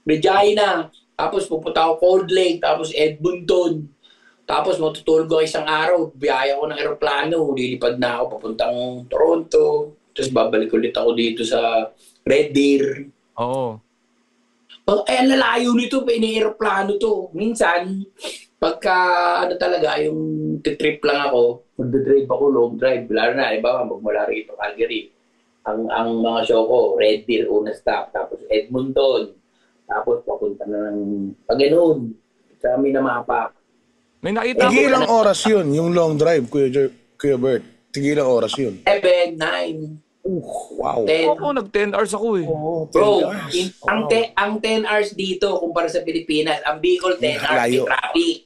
Regina. Tapos pupunta ako Cold Lake. Tapos Edmonton. Tapos matutulog ako isang araw, biyaya ako ng eroplano, lilipad na ako papuntang Toronto, tapos babalik ulit ako dito sa Red Deer. Oo. Ang lalayo nito, ini-aeroplano to. Minsan, pagka talaga, yung trip lang ako, mag-drive ako, long drive. Lalo na, iba, magmula rito, Calgary. Ang mga show ko, Red Deer, una stop, tapos Edmonton, tapos papunta na ng Paganoon, sa Minamapa. May nakita Sige ilang oras yun, yung long drive, Kuya Bert. Sige ilang oras yun. 7, 9, Wow. 10. ako, nag-10 hours ako eh. Oh, Bro, ang 10 hours dito, kumpara sa Pilipinas, ang Bicol 10 hours may Layo. traffic.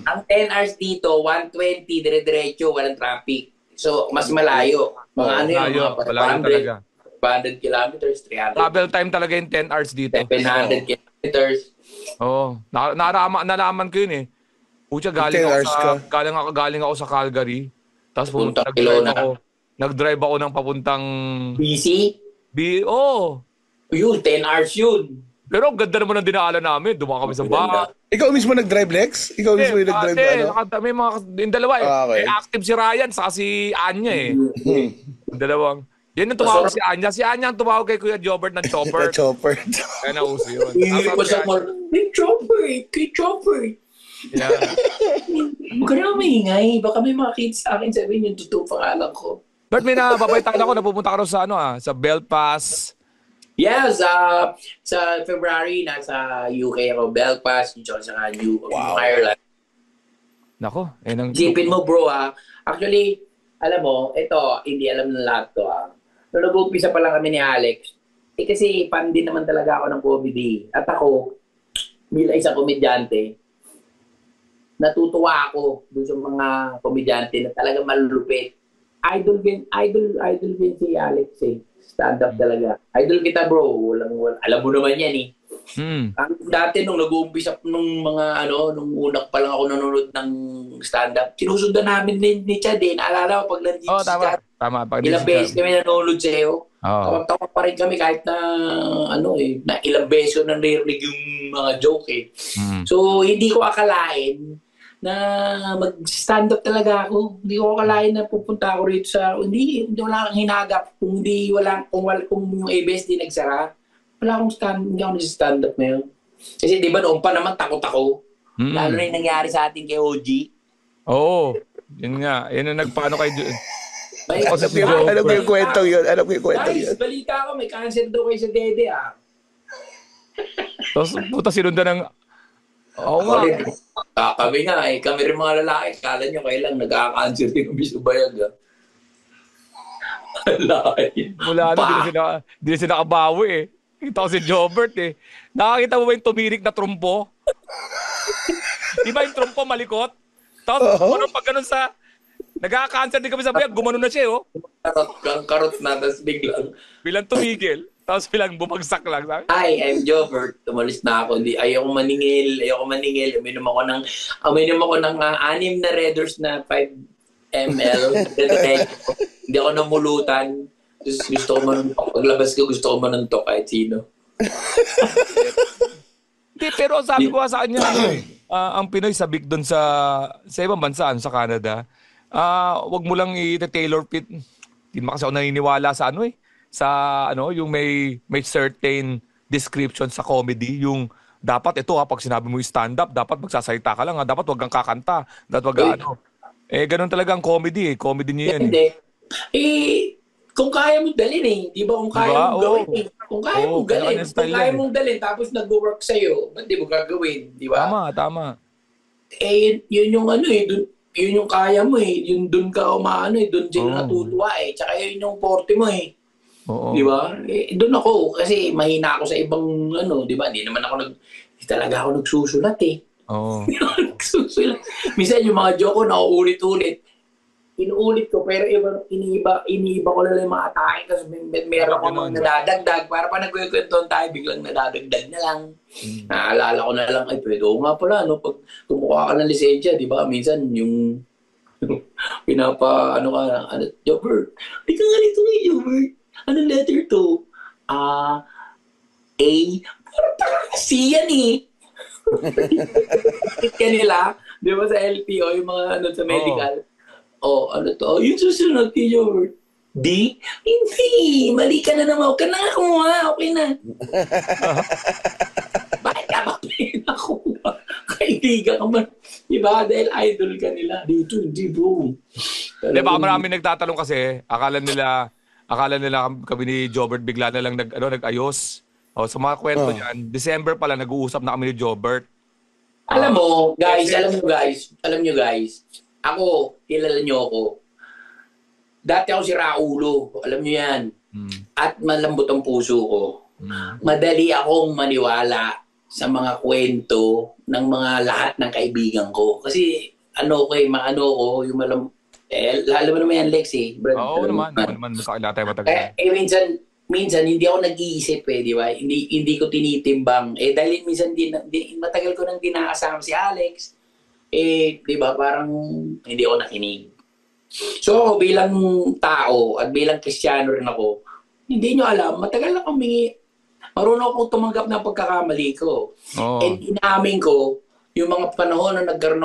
Ang 10 hours dito, 120, dire-diretso, walang traffic. So, mas malayo. Mga ano yun, Malayo, mga malayo talaga. 500 kilometers, 300, Travel time talaga yung 10 hours dito. 700 kilometers. Oo. Nalaman ko yun eh. Pucha, 10 hours ka. galing ako sa Calgary. Tapos Puntang nag-drive Kelowna. ako. Nag-drive ako ng papuntang BC? Yun, 10 hours yun. Pero ang ganda naman ng dinaalan namin. Dumaan kami sa baha. Ikaw mismo nag-drive, Lex? Ikaw mismo yung nag-drive ba, ano? May mga yung dalawa eh. Okay. May active si Ryan saka si Anya eh. Yung dalawang. Yan yung tumawag si Anya. Si Anya ang tumawag kay Kuya Jobert ng Chopper. Chopper. Kaya nauso yun. Hindi ko sa mall. Hey, Chopper! Kay Chopper! Yeah. Huwag ka na maingay. Baka may mga kids sa akin sabihin yung totoo pangalan ko. But may napapaitan ako, napupunta ka rin sa sa Belfast. Yeah, sa February, nasa UK ako, Belfast, yung sa New Ireland. Nako. Isipin mo bro actually, alam mo, ito, hindi alam ng lahat to Nung nag-umpisa pa lang kami ni Alex, kasi fan din naman talaga ako ng comedy. At ako, bilang isang komedyante, natutuwa ako dun sa mga komedyante na talaga malulupit. Idol din si Alex eh. Stand-up talaga. Idol kita bro. Alam mo naman yan eh. Dati nung nag-uumpisa nung unang pa lang ako nanonood ng stand-up, sinusundan namin ni Chad eh. Naalala ko pag nandito si Chad. Tama. Ilang beses kami nanonood sa'yo. Tawag pa rin kami kahit na na ilang beses ko narinig yung mga joke eh. So hindi ko akalain na mag-stand up talaga ako. Hindi ko akalain na pupunta ako rito sa hindi wala kang hinagap kung yung ABS di nagsara. Hindi ako nag-stand up ngayon. Kasi di ba noon pa naman takot ako. Lalo na yung nangyari sa atin kay OG. Oo. Yun nga. Yun ang nagpaano kay Alam ko yung kwento yun. Guys, balita ko may cancer daw kayo sa dede Tapos puta sinundan ng oo nga. Kami nga kami rin mga lalaki. Kala nyo kailang nagkaka-cancer din kami sa bayag Lalaki. Mula hindi na sila nakabawi eh. Kita ko si Jobert eh. Nakakita mo ba yung tumirik na trumpo? Di ba yung trumpo malikot? Tapos pag ganun sa nagkaka-cancer din kami sa bayag, gumanon na siya Karot na, tapos bilang tumigil. Tapos bilang bumagsak lang. Sabi? Hi, I'm Jobert. Tumalis na ako. Ayoko maningil. Uminom ako ng 6 na Redders na 5 ml. Hindi ako namulutan. Gusto ko manuntok. Paglabas ko, gusto ko manuntok kahit sino. Pero sabi ko sa kanya, ang Pinoy sabik doon sa ibang bansa, sa Canada, wag mo lang i-tailor fit. Hindi mo kasi ako naniniwala sa yung may certain description sa comedy, yung dapat ito pag sinabi mo yung stand-up, dapat magsasalita ka lang dapat wag kang kakanta, dapat wag ganun talaga ang comedy comedy niya yan. Hindi. Kung kaya mong dalhin di ba? Kung kaya mong gawin Kung kaya mong dalhin, kung kaya mong dalhin, tapos nag-work sa'yo, ba't di mo gagawin, di ba? Tama. Yun yung yun yung kaya mo yun dun ka dun sila natutuwa tsaka yun yung forte mo Oo. Di ba? Doon ako kasi mahina ako sa ibang di ba? Hindi talaga ako nagsusulat Oo. Nagsusulat. Minsan yung mga joke ko nauulit-ulit. Inuulit ko pero iniiba ko lang yung mga atake kasi meron ko mga nadadagdag para pa nagkwentuhan tayo biglang nadadagdag na lang. Naalala ko na lang pwede ko nga pala pag kumukuha ka ng lisensya, di ba? Minsan yung Jobert, di ka nga nito Jobert. Anong letter to? A. Parang C yan Kanila, di ba sa LTO, yung mga ano sa medical. Ano to? Yung susunod, Teacher. D? Hindi. Mali ka na naman. Huwag ka na nga kumuha. Okay na. Bakit ka ba pinakuha? Kaibigan ka man. Diba? Dahil idol ka nila. Dito, hindi bro. Di ba, marami nagtatanong kasi, akala nila kami ni Jobert bigla na lang nag-ayos. Sa mga kwento niyan, December pala nag-uusap na kami ni Jobert. Alam mo, guys, ako, kilala niyo ako. Dati ako si Raulo, alam niyo yan. At malambot ang puso ko. Madali akong maniwala sa mga kwento ng mga lahat ng kaibigan ko. Kasi maano ko, yung lalo mo naman yan, Lex eh. Oo naman, sa kanila tayo matagal. Minsan hindi ako nag-iisip di ba? Hindi ko tinitimbang. Dahil minsan matagal ko nang dinakasama si Alex. Di ba, parang hindi ako nakinig. So, bilang tao at bilang Kristiyano rin ako, hindi nyo alam, matagal na humingi. Marunong akong tumanggap ng pagkakamali ko. And inamin ko, yung mga panahon na nagkaroon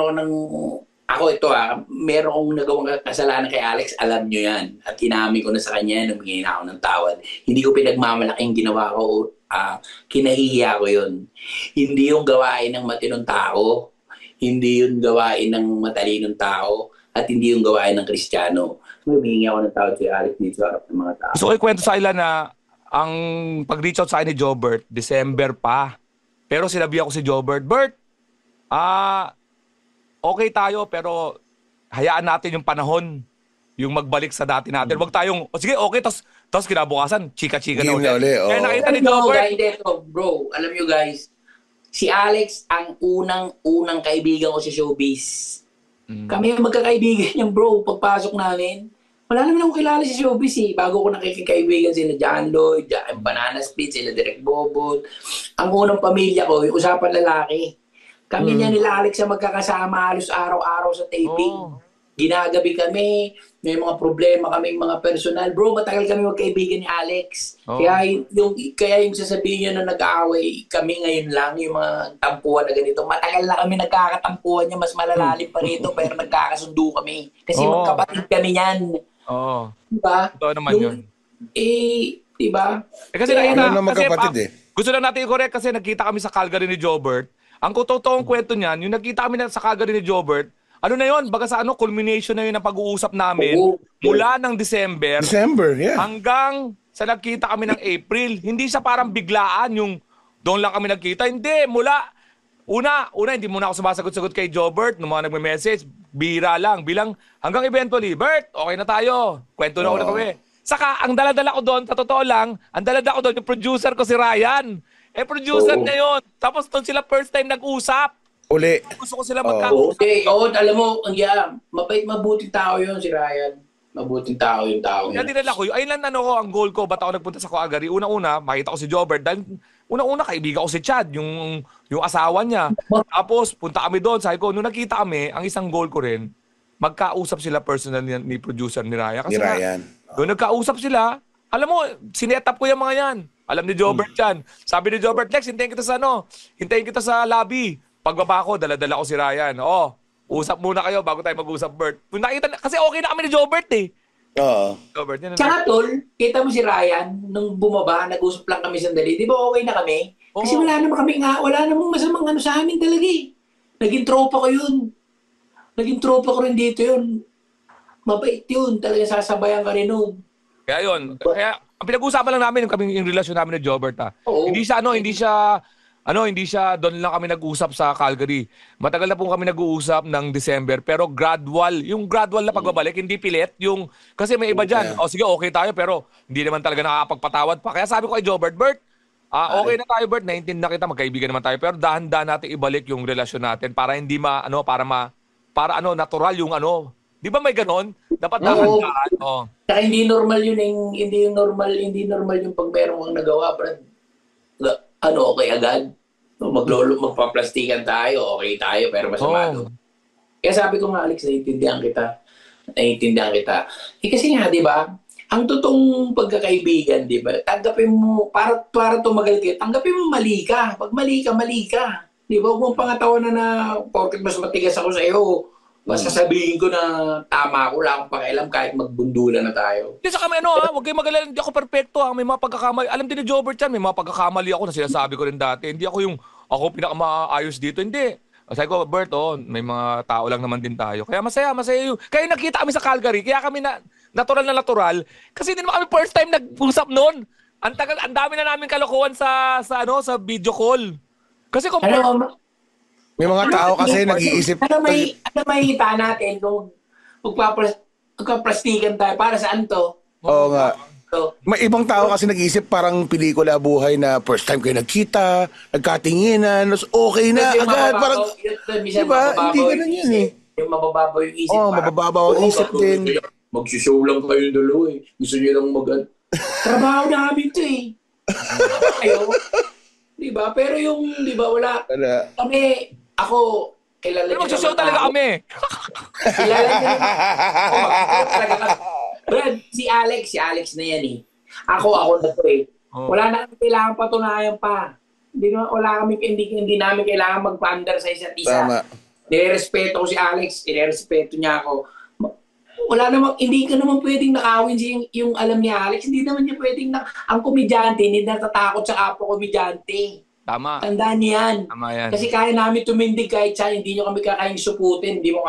ako ng meron akong nagawang kasalanan kay Alex, alam nyo yan. At inamin ko na sa kanya, humingi na ako ng tawad. Hindi ko pinagmamalaking ginawa ko, kinahihiya ko yun. Hindi yung gawain ng matinong tao, hindi yung gawain ng matalinong tao, at hindi yung gawain ng Kristiyano. Humingi ako ng tawad kay Alex dito sa harap ng mga tao. So, ikwento sa ila na ang pag-reach out sa akin ni Jobert, December pa. Pero sinabi ako si Jobert, Bert, okay tayo pero hayaan natin yung panahon yung magbalik sa dati natin. Huwag tayong, sige, okay, tapos kinabukasan, chika-chika na ulit. Kaya nakita ni Jobert. Bro, alam nyo guys, si Alex ang unang kaibigan ko sa showbiz. Kami ang magkakaibigan niyang bro, pagpasok namin. Wala naman akong kilala sa showbiz Bago ko nakikikaibigan sila John Lloyd, Banana Split, sila Direk Bobot. Ang unang pamilya ko, yung usapan lalaki. Kami niya nila Alex ang magkakasama halos araw-araw sa taping. Ginagabi kami, may mga problema kaming mga personal. Bro, matagal kami magkaibigan ni Alex. Kaya yung sasabihin niyo na nag-aaway kami ngayon lang, yung mga tampuhan na ganito. Matagal na kami nagkakatampuhan niya, mas malalalim pa rito, pero nagkakasundo kami. Kasi magkapatid kami yan. Diba? Ito naman yun. Diba? Kasi gusto lang natin i-correct kasi nagkita kami sa Calgary ni Jobert. Ang totoong kwento niyan, yung nagkita kami sa Calgary ni Jobert, ano na yun? Baga sa culmination na yun ng pag-uusap namin mula ng December, hanggang sa nagkita kami ng April. Hindi siya parang biglaan yung doon lang kami nagkita. Hindi, una, hindi muna ako sumasagot-sagot kay Jobert nung mga nagme-message. Bira lang. Hanggang eventually, Bert, okay na tayo. Kwento na ulit kami. Saka, ang daladala ko doon, sa totoo lang, ang daladala ko doon, yung producer ko si Ryan. Producer na yun. Tapos doon sila first time nag-usap. Uli. Gusto ko sila magkausap. Alam mo, mabuting tao yun si Ryan. Mabuting tao yung tao niya. Kaya dinala ko yun. Ayun lang ang goal ko. Ba't ako nagpunta sa Calgary? Una-una, makita ko si Jobert. Dahil una-una, kaibigan ko si Chad, yung asawa niya. Tapos, punta kami doon. Sabi ko, nung nakita kami, ang isang goal ko rin, magkausap sila personal ni producer ni Ryan. Kasi doon nagkausap sila, alam mo, sinet up ko yung mga yan. Alam ni Jobert yan. Sabi ni Jobert, Lex, hintayin kita sa lobby. Pagbaba ko, dala-dala ko si Ryan. Usap muna kayo bago tayo mag-usap, Bert. Kasi okay na kami ni Jobert Jobert, yan. Tsaka tol, kita mo si Ryan, nung bumaba, nag-usap lang kami sandali. Di ba okay na kami? Kasi wala namang masamang sa amin talaga Naging tropa ko yun. Naging tropa ko rin dito yun. Mabait yun. Talaga sasabayan ka rin nun. Kaya yun. Kaya, ang pinag-uusapan lang namin yung relasyon namin ni Jobert Hindi siya doon lang kami nag-usap sa Calgary. Matagal na po kami nag-uusap ng December pero gradual na pagbabalik, hindi pilit. Kasi may iba dyan, sige okay tayo pero hindi naman talaga nakakapagpatawad pa. Kaya sabi ko kay Jobert, Bert, okay na tayo Bert, naintindihan kita, magkaibigan naman tayo pero dahan-dahan natin ibalik yung relasyon natin para hindi para natural yung Di ba may ganon? Dapat dahan-dahan. Saka hindi normal yun hindi normal yung pag meron kang nagawa, Brad. Okay agad. Magpaplastikan tayo, okay tayo, pero masama doon. Kaya sabi ko nga, Alex, naiintindihan kita. Kasi nga, di ba, ang totoong pagkakaibigan, di ba, tanggapin mo, para tumagal kayo, tanggapin mo mali ka. Pag mali ka, mali ka. Di ba? Huwag mong pangatawanan na porket mas matigas ako sa iyo. Mas sasabihin ko na tama ako, wala akong pakialam kahit magbundulan na tayo. Hindi sa kami huwag kayong magalala, hindi ako perfecto May mga pagkakamali. Alam din ni Jobert yan, may mga pagkakamali ako na sinasabi ko rin dati. Hindi ako ako pinakamaayos dito. Hindi. Sabi ko, Bert, may mga tao lang naman din tayo. Kaya masaya yun. Kaya nakita kami sa Calgary, kaya kami natural na natural. Kasi hindi naman kami first time nag-usap noon. Ang dami na namin kalokohan sa video call. Kasi kung May mga tao kasi nag-iisip. Ano may hita natin kung magpaplastikan tayo para saan to? Oo nga. May ibang tao kasi nag-iisip parang pelikula buhay na first time kayo nagkita, nagkatinginan, okay na agad. Parang, diba? Hindi ganun yun eh. Yung mabababaw yung isip. Mabababaw ang isip din. Mag-show lang kayo dalawa eh. Gusto nyo lang trabaho namin to eh. Ayaw. Diba? Pero yung, diba, wala. Kami, ako, kilala niyo. Mag-show talaga kami. Kilala niyo naman. Brad, si Alex na yan eh. Ako na to eh. Wala na kami kailangan patunayan pa. Hindi namin kailangan mag-pander sa isa't isa. Tama. Nirespeto ko si Alex, nirespeto niya ako. Hindi ka naman pwedeng nakawin yung alam ni Alex. Hindi naman niya pwedeng ang komedyante, hindi natatakot sa kapwa komedyante. Tama. Tandaan niyo yan. Tama yan. Kasi kaya namin tumindig kahit siya, hindi nyo kami kayang suputin, hindi nyo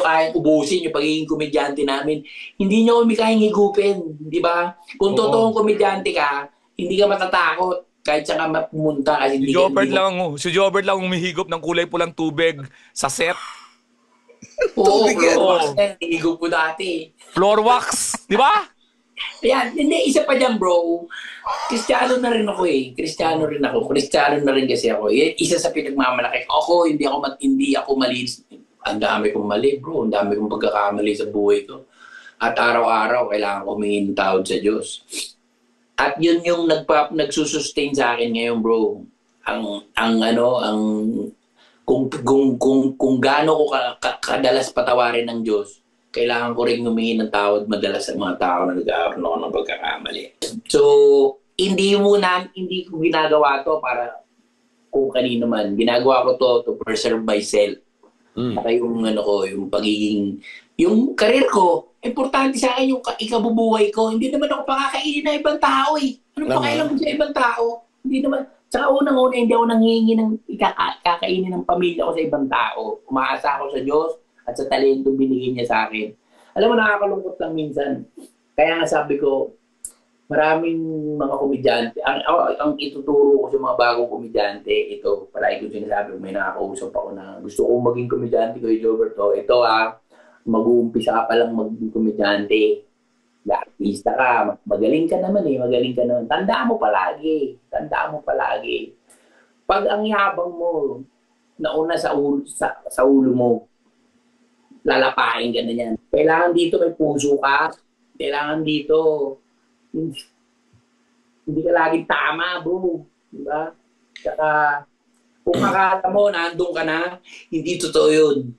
kayang ubusin yung pagiging komedyante namin. Hindi nyo kami kayang higupin, di ba? Kung totoong komedyante ka, hindi ka matatakot kahit siya ka mapumunta. Kasi Si Jobert lang humihigop ng kulay pulang tubig sa set. Oo, bro. Higop ko dati. Floor wax, di ba? Ayan, hindi, isa pa dyan, bro. Kristiyano na rin ako eh. Kristiyano na rin kasi ako. Isa sa pinagmamalaki. Hindi ako malinis. Ang dami kong mali, bro. Ang dami kong pagkakamali sa buhay ko. At araw-araw, kailangan ko humingi ng tawad sa Diyos. At yun yung nagsusustain sa akin ngayon, bro. Kung gaano ko kadalas patawarin ng Diyos, kailangan ko rin humingi ng tawad madalas sa mga tao na nag-aaroon ako ng pagkakamali. So, hindi ko ginagawa to para kung kanino man. Ginagawa ko to preserve myself. Saka yung yung career ko, importante sa akin yung ikabubuhay ko. Hindi naman ako pakakainin ng ibang tao eh. Anong pakailan ko sa ibang tao? Hindi naman. Saka unang-una, hindi ako nanghihingi ng kakainin ng pamilya ko sa ibang tao. Umaasa ako sa Diyos at sa talento binigay niya sa akin. Alam mo, nakakalungkot lang minsan. Kaya nga sabi ko, maraming mga komedyante, ang ituturo ko sa mga bagong komedyante, ito, palagi ko sinasabi, may nakakausap ako na gusto kong maging komedyante ko, Jobert. Ito mag-uumpisa ka palang maging komedyante. Artista ka, magaling ka naman. Tandaan mo palagi. Pag ang yabang mo, nauna sa ulo mo, lalapain ka na yan. Kailangan dito may puso ka. Kailangan dito, hindi ka laging tama, bro. Diba? Saka, kung akala mo, nandun ka na, hindi totoo yun.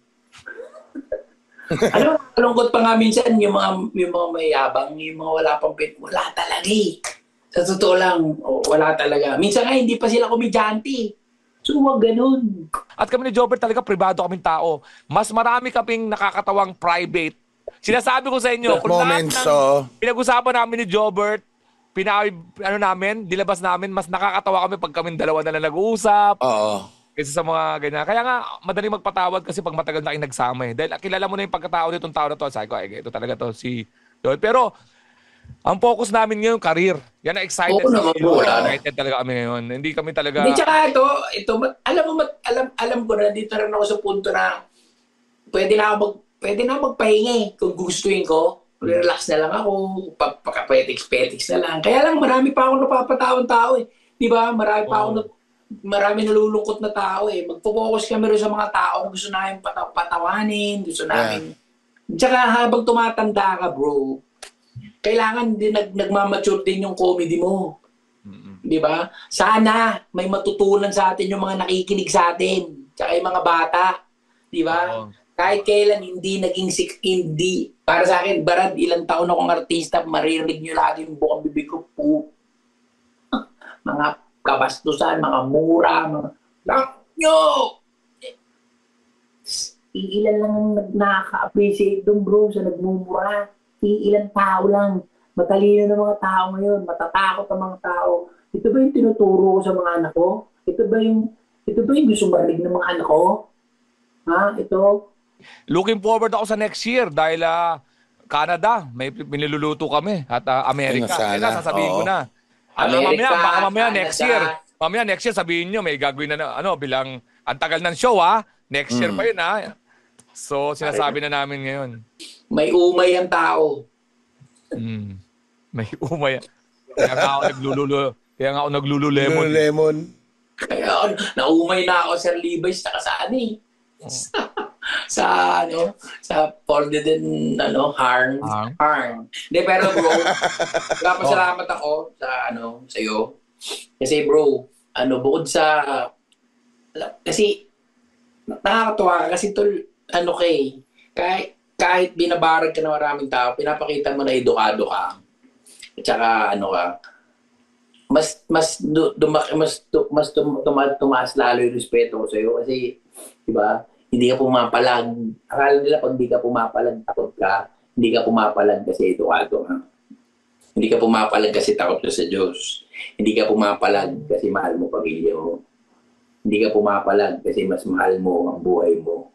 Kalungkot pa nga minsan, yung mga mayabang, yung mga wala pang wala talaga eh. Sa totoo lang, wala talaga. Minsan nga, hindi pa sila komedyante. So, wag ganun. At kami ni Jobert talaga, privado kaming tao. Mas marami kaming nakakatawang private. Sinasabi ko sa inyo, kung lahat ng pinag-usapan namin ni Jobert, dilabas namin, mas nakakatawa kami pag kaming dalawa na lang nag-uusap. Oo. Kasi sa mga ganyan. Kaya nga, madaling magpatawad kasi pag matagal na kayong nagsama eh. Dahil kilala mo na yung pagkatao nitong tao na to. Sabi ko, ito talaga to, si Jobert. Pero, ang focus namin ngayon, career. Yan ang excited. Excited talaga kami ngayon. Hindi kami talaga... Hindi, tsaka alam ko na, dito rin ako sa punto na pwede na ako magpahinga kung gustuin ko. Relax na lang ako, pagka-petiks na lang. Kaya lang, marami pa ako napapatawang tao eh. Di ba? Marami nalulungkot na tao eh. Magpo-focus kami rin sa mga tao na gusto namin patawanin, gusto namin... Tsaka habang tumatanda ka, bro, kailangan din nagmamature din yung comedy mo. Di ba? Sana may matutunan sa atin yung mga nakikinig sa atin. Tsaka yung mga bata. Di ba? Kahit kailan hindi. Para sa akin, Barad, ilang taon akong artista, maririnig nyo lagi yung bukang bibig ko po. Mga kabastusan, mga mura. nyo! Iilan lang ang nakaka-appreciate doon, bro, sa nagmumura. Iilan tao lang. Matalino ng mga tao ngayon. Matatakot ang mga tao. Ito ba yung tinuturo ko sa mga anak ko? Ito ba yung gusto marinig ng mga anak ko? Ha? Ito? Looking forward ako sa next year dahil Canada, may niluluto kami at Amerika. Sana. Yan na, sasabihin ko Oo. na. Amerika, Baka mamaya Canada. next year sabihin nyo may gagawin na bilang ang tagal ng show next year pa yun So sinasabi na namin ngayon. May umay ang tao. May umay. Kaya nga ako naglululemon. Lemon. Kaya naumay na ako, Sir Levi's, sa sa Folded Harn. Hindi, pero bro, napasalamat ako sa iyo. Kasi bro, bukod sa, kasi nakakatuwa ka kasi kahit binabarag ka ng maraming tao, pinapakita mo na edukado ka. At saka tumaas lalo yung respeto ko sa iyo kasi, di ba, hindi ka pumapalag. Akala nila pag di ka pumapalag, takot ka. Hindi ka pumapalag kasi edukado ka. Hindi ka pumapalag kasi takot ka sa Diyos. Hindi ka pumapalag kasi mahal mo pamilya mo. Hindi ka pumapalag kasi mas mahal mo ang buhay mo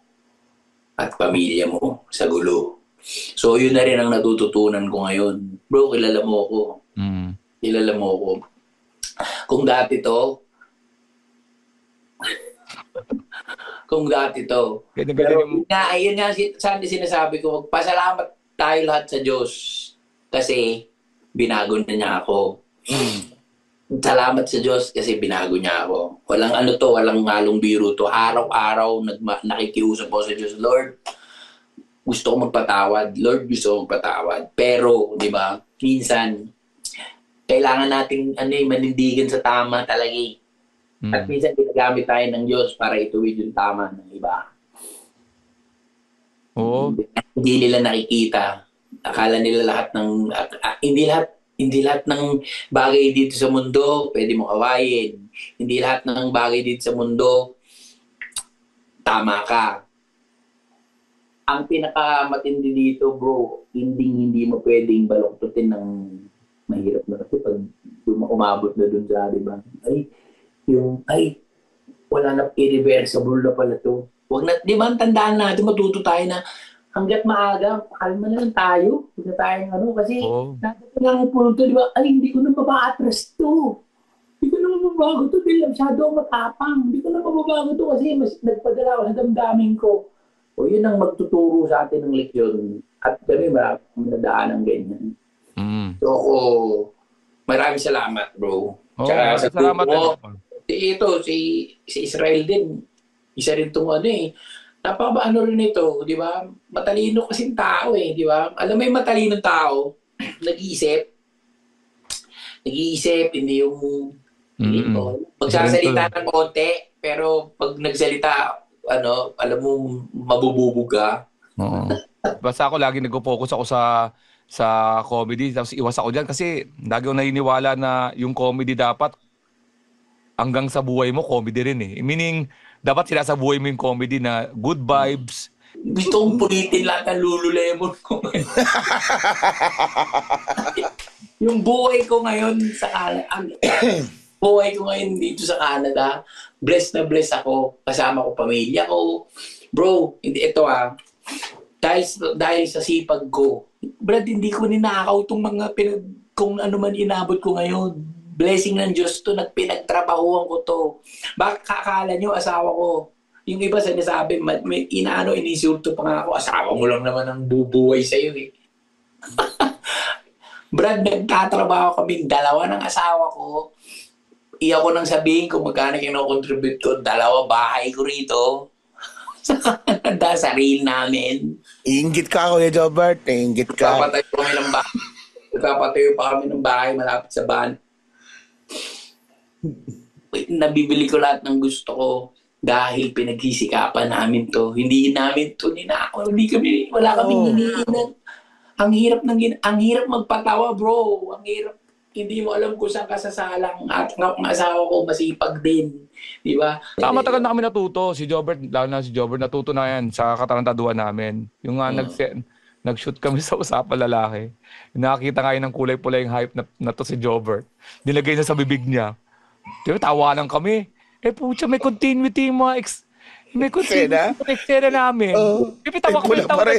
at pamilya mo sa gulo. So, yun na rin ang natututunan ko ngayon. Bro, kilala mo ako. Kilala mo ako. Kung dati to, pero ayun nga, saan sinasabi ko, magpasalamat tayo lahat sa Diyos kasi binago na niya ako. Salamat sa Diyos kasi binago niya ako. Walang halong biro to. Araw-araw nakikiusap ako sa Diyos. Lord, gusto ko magpatawad. Lord, gusto ko magpatawad. Pero, di ba, minsan, kailangan nating manindigan sa tama talaga. At minsan ginagamit tayo ng Diyos para ituwid yung tama ng iba. Oo. Hindi nila nakikita. Akala nila lahat ng hindi lahat ng bagay dito sa mundo pwede mo kawain. Hindi lahat ng bagay dito sa mundo tama ka. Ang pinakamatindi dito, bro, hindi mo pwedeng baluktutin ng mahirap na kasi pag umabot na dun sa, di ba? Wala na, irreversible na pala to. Wag na, di ba, tandaan natin, matuto tayo na hanggat maaga, kalma na lang tayo. Huwag na tayong kasi dapat lang ang punto, di ba? Hindi ko na mapa-atras to. Hindi ko na mababago to. Dahil masyado akong matapang. Hindi ko na mababago to kasi mas nagpadala ako sa damdamin ko. O yun ang magtuturo sa atin ng leksyon. At kami maraming nadaan ng ganyan. So maraming salamat, bro. Tsaka sa salamat mo, si Israel din. Isa rin itong napakaano rin ito, di ba? Matalino kasing tao di ba? Alam mo yung matalinong tao, nag-iisip, hindi yung magsasalita ng konti, pero pag nagsalita, alam mo, mabububog ka. Oo. Basta ako lagi nag-focus ako sa comedy, tapos iwas ako dyan kasi lagi ako naniniwala na yung comedy dapat hanggang sa buhay mo, comedy rin Meaning, dapat sila sa buhay mo yung comedy na good vibes. Gusto kong punitin lahat ng Lululemon ko. Yung buhay ko ngayon sa dito sa Canada, blessed na blessed ako. Kasama ko pamilya ko. Bro, ito dahil sa sipag ko, Brad, hindi ko ninakaw itong mga kung ano man inabot ko ngayon. Blessing ng Diyos to, pinagtrabahuan ko to. Bakit kakala nyo, asawa ko? Yung iba sinasabi, inisulto pa nga ako, asawa mo lang naman ang bubuhay sa'yo Brad, nagtatrabaho kami, dalawa ng asawa ko. Iyak ko nang sabihin kung magkano kinocontribute ko, 2 bahay ko rito. Sa Canada, sarili namin. Iinggit ka, Kuya Jobert. Iinggit ka. Nagpapatayo pa kami ng bahay malapit sa van. Nabibili ko lahat ng gusto ko dahil pinagsisikapan namin to. Hindi namin to ninakaw. Wala kaming hinihinan. Ang hirap magpatawa, bro. Ang hirap. hindi mo alam kung saan ka sasalang at ang asawa ko masipag din. Di ba? Matagal na kami natuto. Si Jobert, lalo na si Jobert, natuto na yan sa katarantaduhan namin. Yung nga nag-shoot kami sa Usapan Lalaki. Nakakita nga yun ng kulay-pula yung hype na to si Jobert. Nilagay niya sa bibig niya. Diba, tawanan kami. Pucha, may continuity yung mga may continuity yung eksena namin. Diba, tawa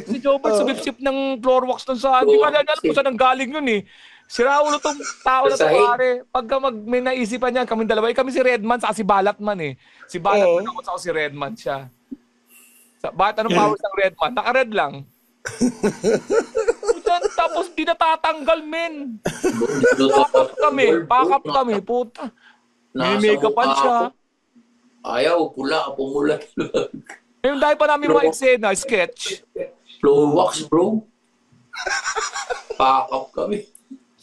si Jobert sa bip-sip ng floor walks dun sa... Di ba alam kung saan ang galing yun eh. Si Raulo tong tao na to, pare. Pagka may naisipan niyan, kaming dalawa. Kami si Redman, saka si Balatman eh. Si Balatman ako, saka si Redman siya. Bakit anong powers ng Redman? Naka-red lang. Tapos di natatanggal, men. Pakap kami, puta. May make-upan siya. Ayaw, pula, pumulat. Yung dahil pa namin mga eksena, sketch. Floor wax, bro. Pakap kami.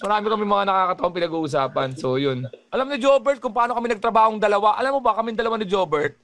Marami kami mga nakakatawang pinag-uusapan. So, yun. Alam ni Jobert kung paano kami nagtrabahong dalawa. Alam mo ba, kami dalawa ni Jobert,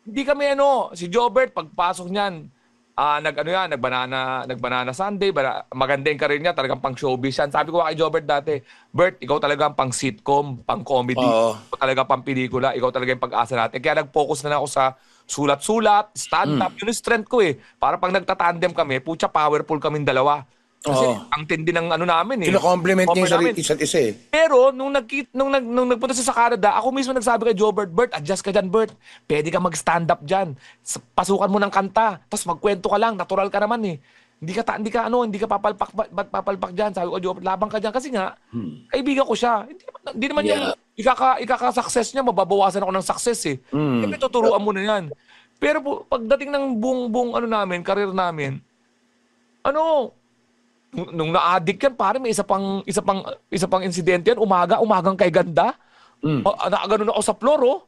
hindi kami si Jobert, pagpasok niyan, nag-banana Sunday, magandang karir niya, talagang pang showbiz yan. Sabi ko kay Jobert dati, Bert, ikaw talagang pang sitcom, pang comedy, ikaw talaga pang pelikula, ikaw talaga yung pag-asa natin. Kaya nag-focus na ako sa sulat-sulat, stand-up, yun yung strength ko eh. Para pag nagtatandem kami, pucha, powerful kaming dalawa. Kasi ang tindi ng namin eh. Kino-compliment niya yung isa't isa eh. Pero nung nagpunta siya sa Canada, ako mismo nagsabi kay Jobert, Bert, adjust ka dyan, Bert. Pwede ka mag-stand up dyan. Pasukan mo ng kanta. Tapos magkwento ka lang, natural ka naman eh. Hindi ka papalpak dyan. Sabi ko, Jobert, labang ka dyan. Kasi nga, kaibigan ko siya. Hindi naman yung ikaka-success niya, mababawasan ako ng success eh. Kasi tuturuan mo na yan. Pero pagdating ng buong career namin, nung na-addict yan, pare, may isa pang insidente yan, umagang kay ganda. Nakaganon ako sa floor,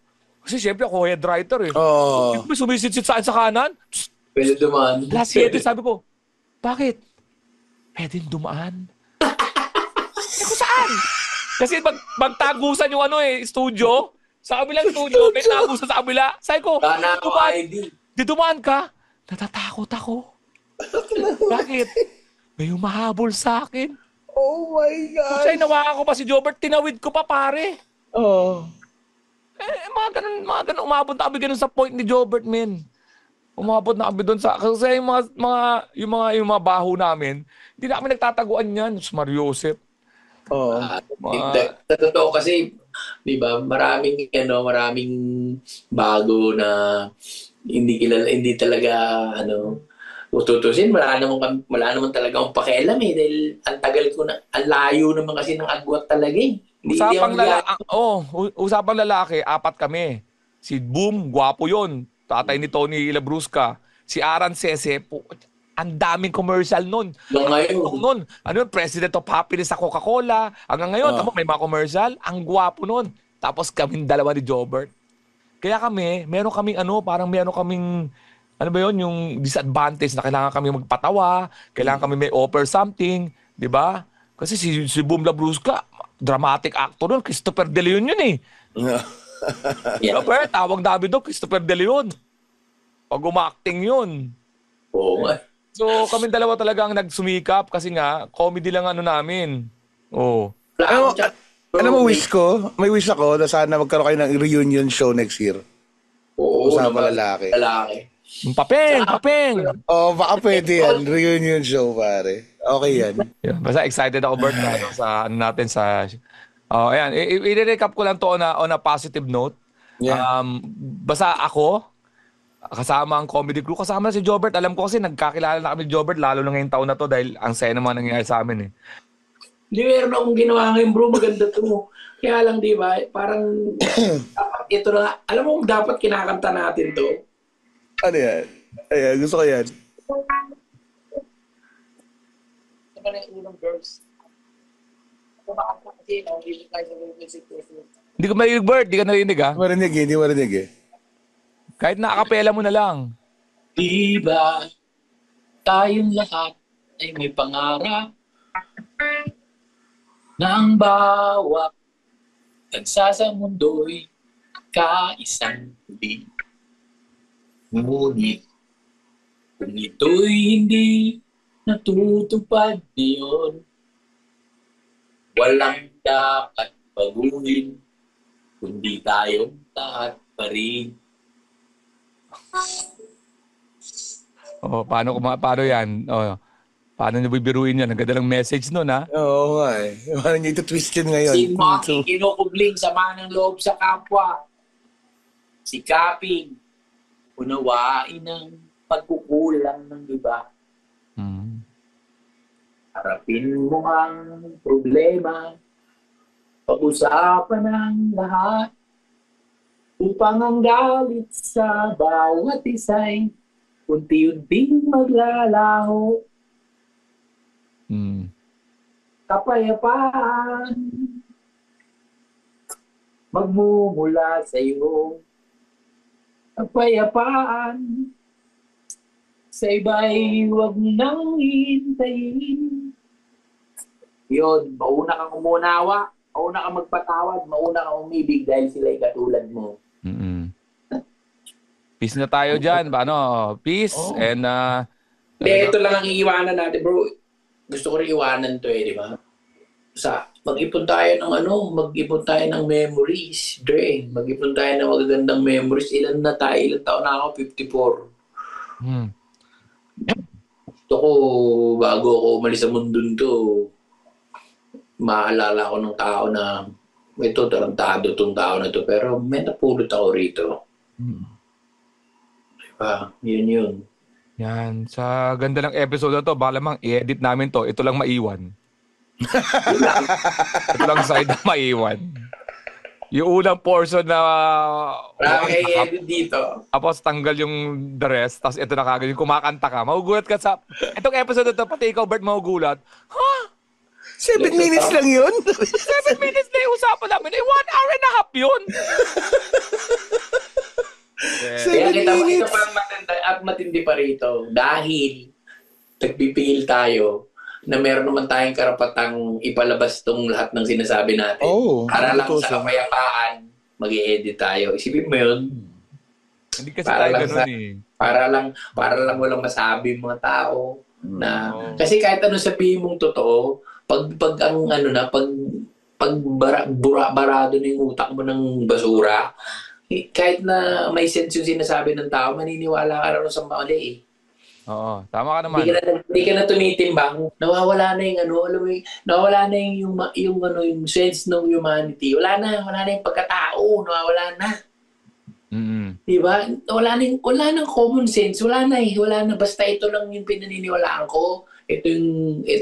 Kasi syempre ako head writer eh. May sumisit-sit sa kanan. Pwede dumaan. Last year, sabi ko, bakit? Pwede dumaan. Kung saan? Kasi magtagusan yung studio. Sa kabilang studio, may tagusan sa kabila. Sabi ko, di dumaan ka? Natatakot ako. Bakit? May humahabol sa akin. Oh my God. Kasi nawakan ko pa si Jobert, tinawid ko pa, pare. Mga ganun, umabot na kami ganun sa point ni Jobert, men. Umabot na kami doon sa, kasi yung mga baho namin, hindi na kami nagtataguan yan. Mario Joseph. Totoo kasi, di ba, maraming bago na hindi talaga, tutusin, wala naman talaga akong pakialam eh. Dahil ang layo naman kasi ng agwat talaga eh. Usapang lalaki, 4 kami. Si Boom, gwapo yun. Tatay ni Tony Labrusca. Si Aran Sese, ang daming commercial nun. President of Happiness sa Coca-Cola. Hanggang ngayon, may mga commercial. Ang gwapo nun. Tapos kaming dalawa ni Jobert. Kaya kami, meron kaming yung disadvantage na kailangan kami magpatawa, kailangan kami may offer something, di ba? Kasi si Boom Labrusca, dramatic actor yun, Christopher De Leon yun eh. Tawag namin doon, Christopher De Leon. Pag umacting yun. So kami dalawa talagang nagsumikap kasi nga, comedy lang namin. Alam mo, wish ko? May wish ako na sana magkaroon kayo ng reunion show next year. Usapang lalaki. Papeng! Baka pwede yan. Reunion show, pare. Okay yan. Basta excited ako, Bert, sa natin sa... ayan. I-recap ko lang to on a positive note. Basta ako, kasama ang comedy crew, kasama na si Jobert. Alam ko kasi nagkakilala na kami ni Jobert, lalo na ngayong taon na to dahil ang saya naman nangyayari sa amin eh. Hindi, meron akong ginawa ngayon, bro. Maganda to. Kaya lang, di ba? Parang, ito na, alam mo, dapat kinakanta natin to. Ano yan? Ayan, gusto ko yan. Ito na yung unang verse. Hindi ko marinig, Bert. Hindi ka narinig, ha? Hindi marinig eh. Kahit nakakapela mo na lang. Di ba tayong lahat ay may pangarap na ang bawat nagsasamundo'y kaisang huli. Ngunit kung ito'y hindi natutupad niyon, walang dapat baguhin, kundi tayong lahat pa rin. Paano yan? Paano nyo bibiruin yan? Ang ganda ng message nun, ha? Oo nga eh. Paano niya ito-twist yun ngayon? Si Maki, kinukubling sama ng loob sa kapwa. Si Kaping, unawain ang pagkukulang ng iba. Harapin mo ang problema, pag-usapan ng lahat, upang ang galit sa bawat isa'y unti-unting maglalaho. Kapayapaan magmumula sa iyo. Kapayapaan sa iba'y huwag nang hintayin. Yun, mauna kang umunawa, mauna kang magpatawad, mauna kang umibig dahil sila'y katulad mo. Peace na tayo dyan. Peace and Ito lang ang iiwanan natin, bro. Gusto ko rin iwanan to di ba? Mag-ipon tayo ng memories, Dre. Mag-ipon tayo ng magagandang memories. Ilan taon na ako? 54. Gusto ko, bago ako umalis sa mundo to, maalala ko ng tao na ito, tarantado tong tao na to, pero may napulot ako rito. Diba? Yun. Yan. Sa ganda ng episode na to, baka lamang i-edit namin to. Ito lang maiwan. Ito lang side na maiwan. Yung unang portion na... Marami i-edit dito. Tapos tanggal yung the rest. Tapos ito na kagad yung kumakanta ka. Magugulat ka sa... Itong episode na to, pati ikaw, Bert, magugulat. 7 minutes lang yun? 7 minutes na yung usapan namin. 1 hour and a half yun. Kaya ito pa ang matindi pa rito. Dahil nagpipigil tayo na meron naman tayong karapatang ipalabas tong lahat ng sinasabi natin. Para lang sa kapayapaan, mag-i-edit tayo. Isipin mo yun. Hindi kasi tayo ganun eh. Para lang walang masabi mga tao. Kasi kahit ano sabihin mong totoo, pag barado na yung utak mo ng basura, kahit na may sense yung sinasabi ng tao, maniniwala ka rin sa mali eh. Oo, tama ka naman. Hindi ka na tumitimbang. Nawawala na yung nawawala na yung sense ng humanity. Wala na yung pagkatao, nawawala na. Diba? Wala nang common sense. Wala na. Basta ito lang yung pinaniniwalaan ko. Ito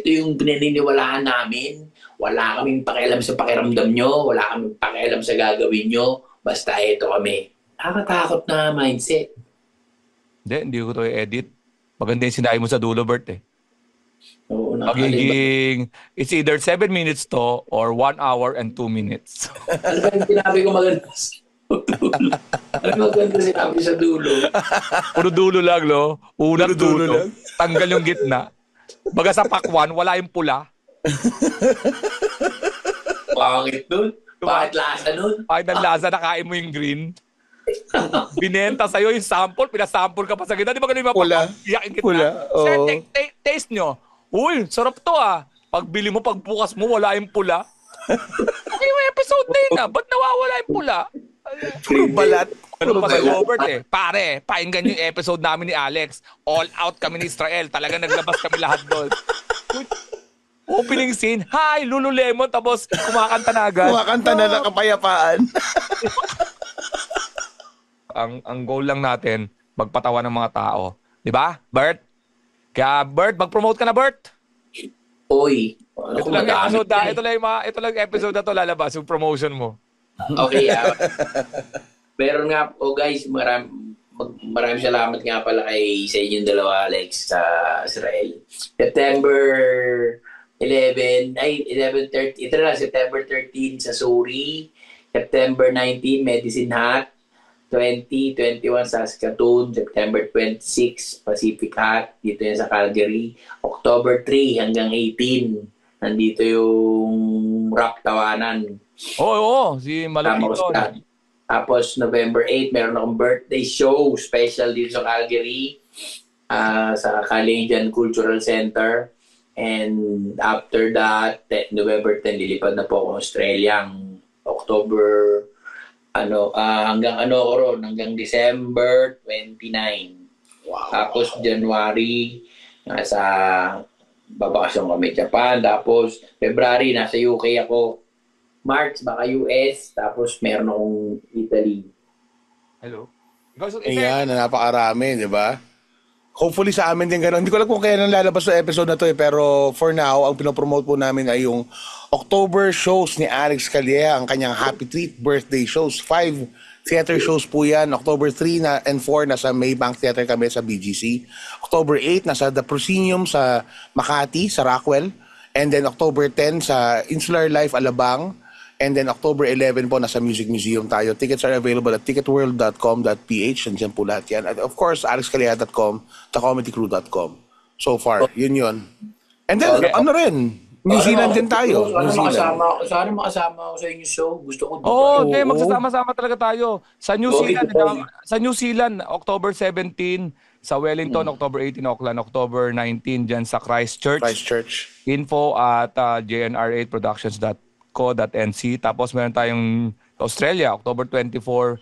yung pinaniniwalaan namin. Wala kaming pakialam sa pakiramdam nyo. Wala kaming pakialam sa gagawin nyo. Basta ito kami. Nakakatakot na mindset. Hindi ko to i-edit. Maganda yung sinabi mo sa dulo, Bert eh. Oo, magiging, it's either 7 minutes to or 1 hour and 2 minutes. Ano ba yung sinabi ko maganda sa dulo? Ano maganda sinabi sa dulo? Puro dulo lang, no? Unang dulo, tanggal yung gitna. Baga sa pakwan, wala yung pula. Pangit nun. Bakit lasa nun? Bakit ang lasa, nakain mo yung green? Binenta sa'yo yung sample, pinasample ka pa sa gitna. Di ba ganun yung Pula. Pula, Sir, taste nyo. Uy, sarap to ah. Pagbili mo, pagbukas mo, wala yung pula. Okay, may episode na yun ah. Ba't nawawala yung pula? Puro balat. Ano pa sa Robert eh. Pare, painggan yung episode namin ni Alex. All out kami ni Israel. Talaga naglabas kami lahat doon. Opening scene, hi, Lululemon, tapos kumakanta na agad. Kumakanta na ng kapayapaan. Ang goal lang natin, magpatawa ng mga tao. Di ba, Bert? Kaya, Bert, mag-promote ka na, Bert. Oy. Ito lang episode na to lalabas, yung promotion mo. Okay, meron nga, guys, maraming salamat nga pala sa inyong dalawa, Alex, sa Israel. September 11, 11:30, ito na, September 13 sa Suri, September 19, Medicine Hat, 20, 21 Saskatoon, September 26, Pacific Hat, dito yan sa Calgary, October 3 hanggang 18, nandito yung Rock Tawanan. Oo, si Malupito. Tapos November 8, meron akong birthday show, special dito sa Calgary, sa Canadian Cultural Center. And after that, November 10, lilipad na po ako Australia. Ang October, hanggang December 29. Wow. Tapos January, nasa babakasyon kami Japan. Tapos February, nasa UK ako. March, baka US. Tapos meron akong Italy. Hello? Ayan, napakarami, di ba? Hopefully sa amin din gano'n. Hindi ko alam kung kailan lalabas sa episode na to pero for now, ang pinopromote po namin ay yung October shows ni Alex Calleja, ang kanyang Happy Treat birthday shows. 5 theater shows po yan. October 3 and 4 nasa Maybank Theater kami sa BGC. October 8 nasa The Proscenium sa Makati, sa Rockwell. And then October 10 sa Insular Life Alabang. And then October 11 po, nasa Music Museum tayo. Tickets are available at ticketworld.com.ph. Nandiyan po lahat yan. At of course, alexcalleja.com, thecomedycrew.com. So far, yun. And then, New Zealand din tayo. Sana makasama ako sa inyong show. Gusto ko. Magsasama-sama talaga tayo. Sa New Zealand, October 17, sa Wellington, October 18, Auckland, October 19, dyan sa Christchurch. Info at jnr8productions.co.nc. Tapos meron tayong Australia, October 24,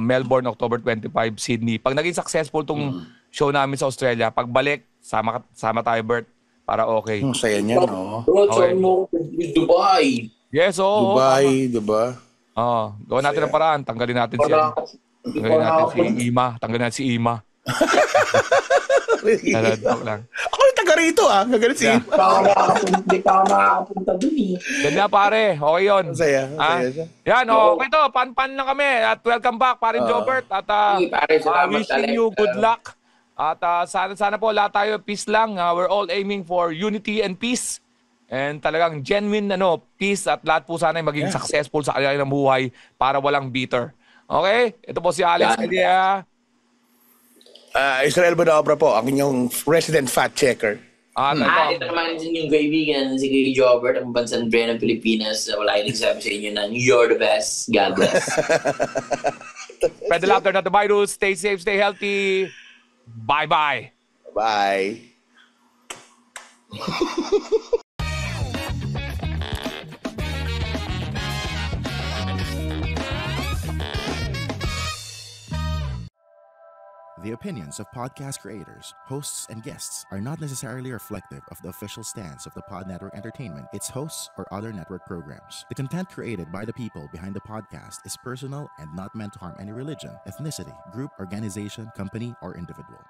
Melbourne, October 25, Sydney. Pag naging successful tong show namin sa Australia, pagbalik, sama tayo, Bert, para okay. Saya niyan, no? Okay. Dubai. Yes, oo. Dubai, diba? Gawin natin ang paraan. Tanggalin natin si Ima. Tanggalin natin si Ima. Lang. Ako yung taga rito, Gagalit si Ima. Hindi pa ako makakapunta dun eh. Ganda, pare. Okay yun. Masaya Yan, okay to. Pan-pan lang kami. At welcome back, parin Jobert. At wishing you good luck. At sana po lahat tayo peace lang. We're all aiming for unity and peace. And talagang genuine peace at lahat po sana maging successful sa kanilang buhay para walang bitter. Okay? Ito po si Alex Calleja. Israel Bonobra po, ang inyong resident fact checker. Ito naman yung kaibigan, si Kuya Jobert, ang bansang brand ng Pilipinas. Wala yung nagsabi sa inyo na you're the best. God bless. Spread the laughter, not the virus. Stay safe, stay healthy. Bye-bye. Bye. The opinions of podcast creators, hosts, and guests are not necessarily reflective of the official stance of the Pod Network Entertainment, its hosts, or other network programs. The content created by the people behind the podcast is personal and not meant to harm any religion, ethnicity, group, organization, company, or individual.